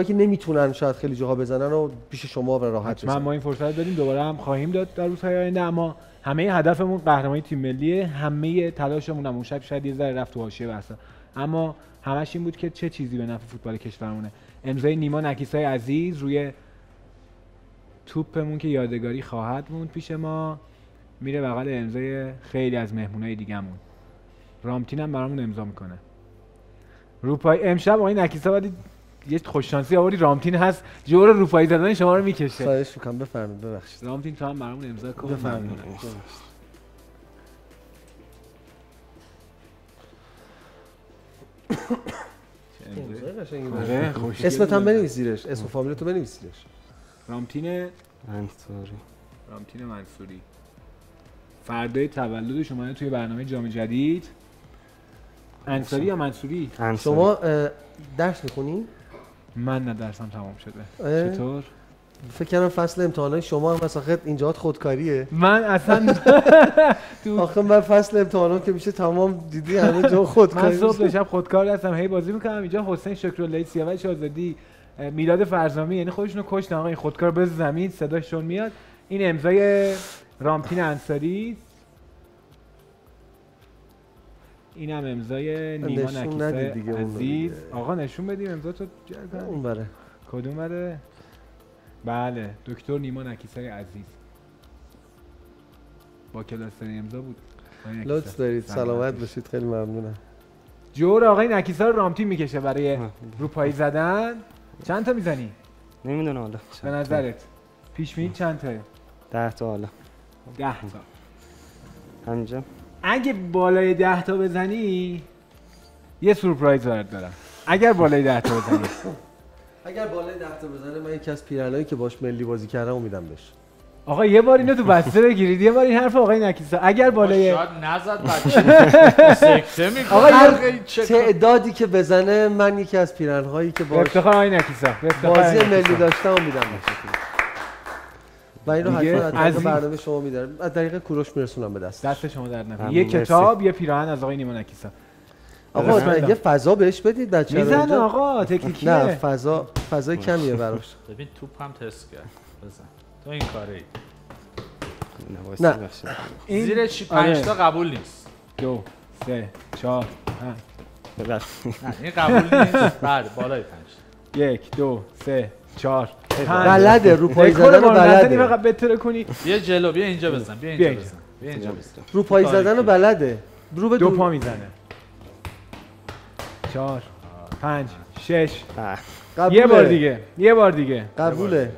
S2: که نمیتونن شاید خیلی جاها بزنن و پیش شما و راحت بزنن.
S1: ما این فرصت رو دادیم، دوباره هم خواهیم داد در روزهای آینده. اما همه هدفمون قهرمانی تیم ملیه، همه تلاشمون هم اون شاید یه ذره رفت تو حاشیه بحثا، اما همش این بود که چه چیزی به نفع فوتبال کشورمونه. امضای نیما نکیسای عزیز روی توپمون که یادگاری خواهد موند پیش ما، میره بغل امضای خیلی از مهمونای دیگه‌مون. رامتین هم برامون امضا میکنه. روپایی امشب آقای نکیسا ولی یه خوش شانسی آوردی، رامتین هست جور روپایی زدن شما رو میکشه.
S2: خواهش میکنم بفرمایید. ببخشید
S1: رامتین تو هم برامون امضا کن.
S2: بفرمایید. قشنگی بود.
S1: آره خوشگل
S2: اسمت هم
S1: بود.
S2: بنویس زیرش، اسم و فامیلتو بنویس زیرش.
S1: رامتین منصوری. فردای تولدش اومده توی برنامه جام جدید. انصاری یا منصوری؟
S2: شما درس میخونی؟
S1: من نه درسم تمام شده.
S2: اه؟
S1: چطور؟
S2: فکر کنم فصل امتحانات شما هم مثلا اینجاات خودکاریه.
S1: من اصلا
S2: آخه من فصل امتحانات که میشه تمام دیدی همه جا خودکاری.
S1: من صبح تا شب خودکار هستم، هی بازی میکنم. اینجا حسین شکراللهی، سیاوش آزادی، میلاد فرزامی، یعنی خودشونو کشتن آقا این خودکار به زمین صداشون میاد. این امضای رامتین انصاری، اینم امضای نیما
S2: نشون ندید
S1: نکیسه
S2: دیگه اون رو
S1: عزیز.
S2: دیگه.
S1: آقا نشون بدیم امضا تو.
S2: اون بره.
S1: کدوم بره؟ بله دکتر نیما نکیسه عزیز با کلاستری امضا بود. آقای نکیسه.
S2: لطف دارید، سلامت باشید، خیلی ممنونم.
S1: جور آقای نکیسه رو رامتین میکشه برای روپایی زدن. چند تا میزنی؟
S4: نمیدونم حالا
S1: به نظرت پیش میاد چند تا؟
S4: 10 تا حالا
S1: 10 تا.
S4: همینجا.
S1: اگه بالای 10 تا بزنی یه سورپرایز برات دارم. اگر بالای 10 تا بزنی
S2: اگر بالای 10 تا بزنه من یکی از پیرنایی که باش ملی بازی کردم میدم بهش.
S1: آقا یه بار اینو تو بسته بگیرید، یه بار این حرف آقای نکیسه. اگر بالای
S3: شاید نزد بچه سکته میکنه.
S1: آقا
S2: تعدادی که بزنه من یکی از پیرنهایی که
S1: به
S2: باش
S1: افتخار آقای نکیسه
S2: بازی ملی داشتم میدم بهش. و اینو
S1: دیگه
S2: حتما
S1: از
S2: از
S1: این-
S2: برنامه شما میدارم، از طریق کوروش میرسونم به دست.
S1: دست شما درد نکنه.
S4: ممنون،
S1: یه
S4: مرسی.
S1: کتاب، یه پیراهن از آقای نیما نکیسه.
S2: آقا
S1: بسم الله.
S2: یه فضا بهش بدید بچه‌ها.
S1: میزنه
S2: اینجا.
S1: آقا تکنیکیه.
S2: نه فضای کمیه براش.
S3: ببین توپ هم تست کرد. بزن تو این کاری.
S2: نه.
S1: این-
S3: زیر چی
S1: آره.
S3: 5 تا قبول نیست.
S1: 2 3 4 5
S3: نه این قبول نیست. بعد بالای 5.
S1: 1 2 3 4
S2: بلده رو پای زدن رو بلده.
S1: فقط بتره کنی.
S3: بیا جلو، بیا اینجا بزن، بیا
S1: بیا
S3: اینجا
S1: اینجا.
S3: بزن. بیا اینجا بزن.
S2: رو پای زدن رو بلده. رو به
S1: دو پا میزنه. 4 5 6
S2: قبوله.
S1: یه بار دیگه
S2: قبوله.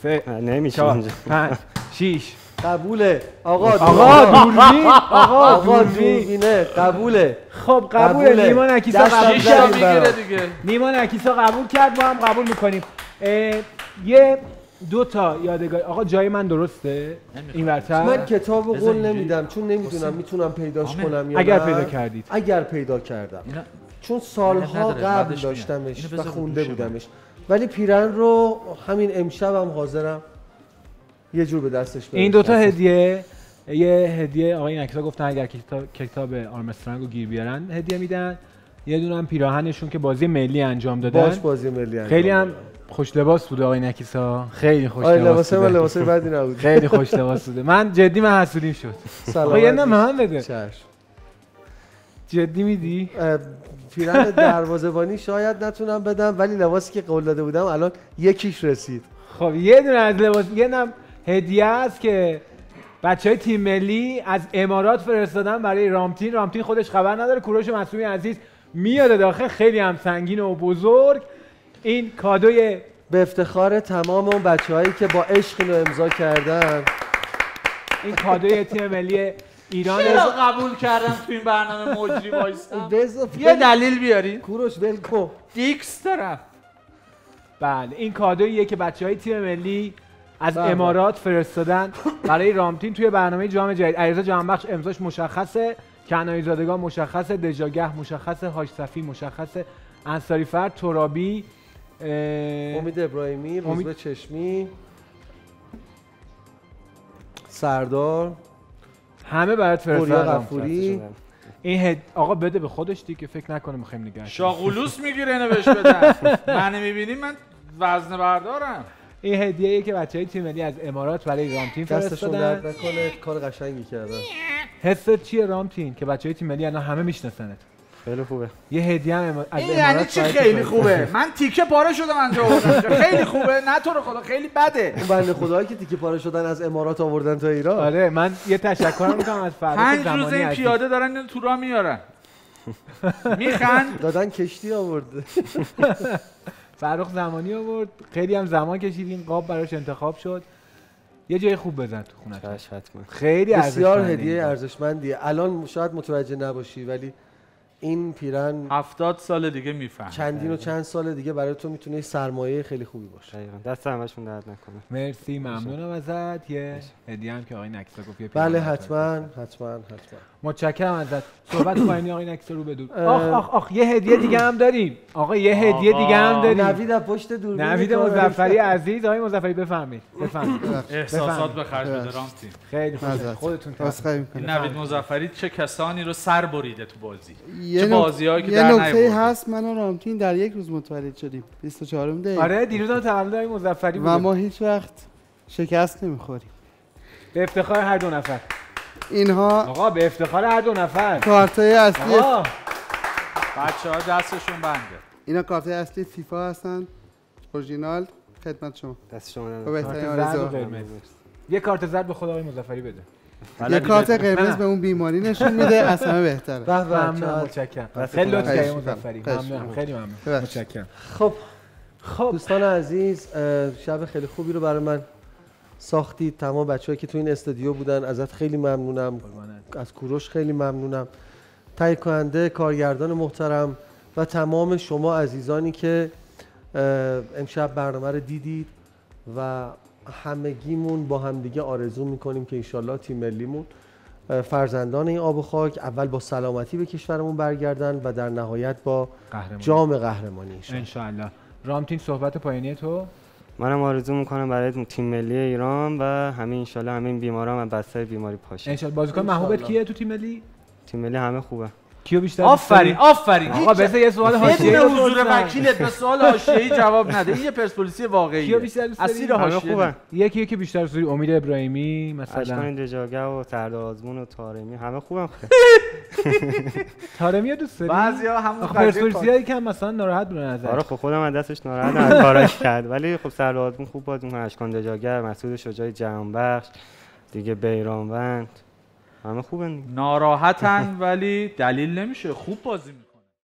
S1: 3
S4: نمیشه
S1: 4
S4: اونجا.
S1: 5 6
S2: قبوله. آقا
S1: دوربین
S2: آقا دوربینه. قبوله.
S1: خب قبول. نیما نکیسا
S2: دست
S1: قبول
S2: هم
S3: شیشا
S2: زدیم
S3: میگیره
S2: برام.
S3: دیگه.
S1: نیما نکیسا قبول کرد، ما هم قبول میکنیم. یه 2 تا یادگار. آقا جای من درسته این ورتر؟
S2: من کتابو
S3: بذار
S2: قول
S3: اینجوری.
S2: نمیدم چون نمیدونم میتونم پیداش
S3: آمین.
S2: کنم یا
S1: اگر
S2: نه.
S1: پیدا کردید.
S2: اگر پیدا کردم.
S3: اینا
S2: چون سالها
S3: نداره،
S2: قبل
S3: بعدش
S2: داشتمش
S3: اینو
S2: و
S3: بذار رو
S2: خونده
S3: دوش من.
S2: بودمش. ولی پیرن رو همین امشبم حاضرم یه جور به دستش برسونم.
S1: این 2 تا هدیه، یه هدیه آقای نکیسا گفتن اگر کتاب آرمسترانگ رو گیر بیارن هدیه میدن. یه دونه هم پیراهنشون که بازی ملی انجام دادن.
S2: باش بازی ملی انجام
S1: خیلی هم
S2: دادم.
S1: خوش لباس بوده آقای نکیسا. خیلی خوش
S2: آره
S1: لباس
S2: لباسه من
S1: بوده.
S2: لباسه بدی نبود.
S1: خیلی خوش لباس بوده. من جدی من حسودیم شد. آقا یه نام من بده.
S2: چشم.
S1: جدی میدی؟
S2: پیرن دروازه‌بانی شاید نتونم بدم ولی لباسی که قول داده بودم الان یکیش رسید.
S1: خب یه دونه از لباس، یه نم هدیه است که بچهای تیم ملی از امارات فرستادن برای رامتین. رامتین خودش خبر نداره. کوروش معصومی عزیز میاد داخل، خیلی هم سنگین و بزرگ. این کادوی
S2: به افتخار تمام اون بچه‌هایی که با عشق اینو امضا کردن.
S1: این کادوی تیم ملی ایران.
S3: چرا قبول کردم تو این برنامه مجری وایستم؟
S2: بذار
S3: یه دلیل بیارین.
S2: کوروش ول کن.
S3: دیکس دارم.
S1: بله این کادوییه که بچهای تیم ملی از
S2: بله.
S1: امارات فرستادن برای رامتین توی برنامه جام جدید. علیرضا جهانبخش امضاش مشخصه، کنعانی زادگان مشخصه، دژاگه مشخصه، هاش صفی مشخصه، انصاری فرد، ترابی،
S2: امید ابراهیمی،
S1: امید-
S2: روزبه چشمی، سردار،
S1: همه برات
S2: پوریا
S1: فرستادن.
S2: غفوری.
S1: این آقا بده به خودش دیگه، فکر نکنه میخوایم نگه.
S3: شاغولوس میگیره اینو بهش بدن. من میبینی من وزنه بردارم.
S1: این هدیه‌ای که بچهای تیم ملی از امارات برای رامتین
S2: دستشون
S1: فرستادن.
S2: درد نکنه، کار قشنگی کردن.
S1: حست چیه رامتین که بچهای تیم ملی الان همه میشناسنت؟
S4: خیلی خوبه.
S1: یه هدیه هم از
S3: این
S1: امارات
S3: یعنی چی
S1: برات
S3: خیلی
S1: فرستادن.
S3: خوبه؟ من تیکه پاره شدم انجا آوردم. خیلی خوبه، نه تو رو خدا خیلی بده.
S2: اون بنده خدایی که تیکه پاره شدن از امارات آوردن تا ایران.
S1: آره من یه تشکر میکنم از فرخ
S3: 5 روز
S1: زمانی
S3: این
S1: عزیز.
S3: پیاده دارن اینو تو راه میارن. میخند.
S2: دادن کشتی آورده.
S1: فرخ زمانی آورد، خیلی هم زمان کشیدیم، قاب براش انتخاب شد. یه جای خوب بزن تو خونه.
S4: چشم حتما.
S1: خیلی
S2: بسیار
S1: ارزشمنده
S2: هدیه
S1: این.
S2: ارزشمندیه. الان شاید متوجه نباشی ولی این پیرن
S3: 70 سال دیگه میفهم.
S2: چندین و چند سال دیگه برای تو میتونه سرمایه خیلی خوبی باشه.
S4: دقیقاً دست همشون درد نکنه.
S1: مرسی، ممنونم ازت. یه هدیه هم که آقای نکسا گفت
S2: بله حتما.
S1: متشکرم ازت. صحبت پایانی آقای نکسا رو بدون. آخ یه هدیه دیگه هم داریم. آقا یه هدیه دیگه هم داریم.
S2: نوید از پشت دوربین،
S1: نوید مظفری عزیز. آقای مظفری بفرمایید.
S3: احساسات به خرج بده رامتین.
S1: خیلی خوب. خودتون
S3: نوید مظفری چه کسانی رو سر بریده تو بازی.
S5: یه
S3: چه بازی‌هایی که در
S5: یه
S3: نیاورده.
S5: نکته هست، من و رامتین در یک روز متولد شدیم، 24 دی.
S1: آره دیروز هم تولد آقای مظفری بود.
S5: و ما هیچ وقت شکست نمیخوریم.
S1: به افتخار هر دو نفر.
S5: اینها
S1: آقا به افتخار هر دو نفر.
S5: کارتای اصلی
S1: آقا
S3: بچه‌ها دستشون بنده.
S5: اینا کارتای اصلی فیفا هستن، اورجینال. خدمت شما.
S4: دست شما درد
S5: با
S4: نکنه.
S5: بهترین
S1: کارت زرد و
S5: آرزو.
S1: قرمز. یه کارت زرد به خود آقای مظفری بده.
S5: یه کارت قرمز به اون بیماری نشون میده، از همه بهتره.
S1: ممنونم، متشکرم. خیلی لطف کردید مظفری. ممنونم، خیلی ممنون. متشکرم.
S2: خب دوستان عزیز، شب خیلی خوبی رو برای من ساختید. تمام بچه‌هایی که تو این استودیو بودن ازت خیلی ممنونم. از کوروش خیلی ممنونم. تهیه کننده، کارگردان محترم و تمام شما عزیزانی که امشب برنامه رو دیدید و همگیمون با همدیگه آرزو میکنیم که انشالله تیم ملیمون فرزندان این آب و خاک اول با سلامتی به کشورمون برگردن و در نهایت با جام قهرمانی
S1: انشالله. رامتین صحبت پایانی تو؟
S4: منم آرزو میکنم برای تیم ملی ایران و همه انشالله همه این بیماران از بستر بیماری پاشه.
S1: انشالله. بازیکن محبوبت کیه تو تیم ملی؟
S4: تیم ملی همه خوبه.
S1: کیو بیشتر؟
S3: آفرین.
S1: آقا بذار یه سوال حاشیه‌ای
S3: بدون حضور وکیلت به سوال حاشیه‌ای جواب نده. این یه پرسپولیسی واقعیه.
S1: کیو بیشتر دوست داری؟
S3: اسیر
S4: همه
S3: حاشیه.
S4: خوبه.
S1: یکی که بیشتر دوست داری؟ امید ابراهیمی مثلا،
S4: اشکان دژاگه و سردار آزمون و طارمی همه خوبن.
S1: طارمی دوست داری؟
S3: بعضیا همون
S1: پرسپولیسیایی که مثلا ناراحت بودن ازش.
S4: آره خب خودم از دستش ناراحتم از کاراش کرد، ولی خب سردار آزمون خوب بازی می‌کنه. اشکان دژاگه، مسعود شجاعی جهانبخش دیگه، بیرانوند همه خوبن.
S3: ناراحتن ولی دلیل نمیشه خوب بازی می‌کنن.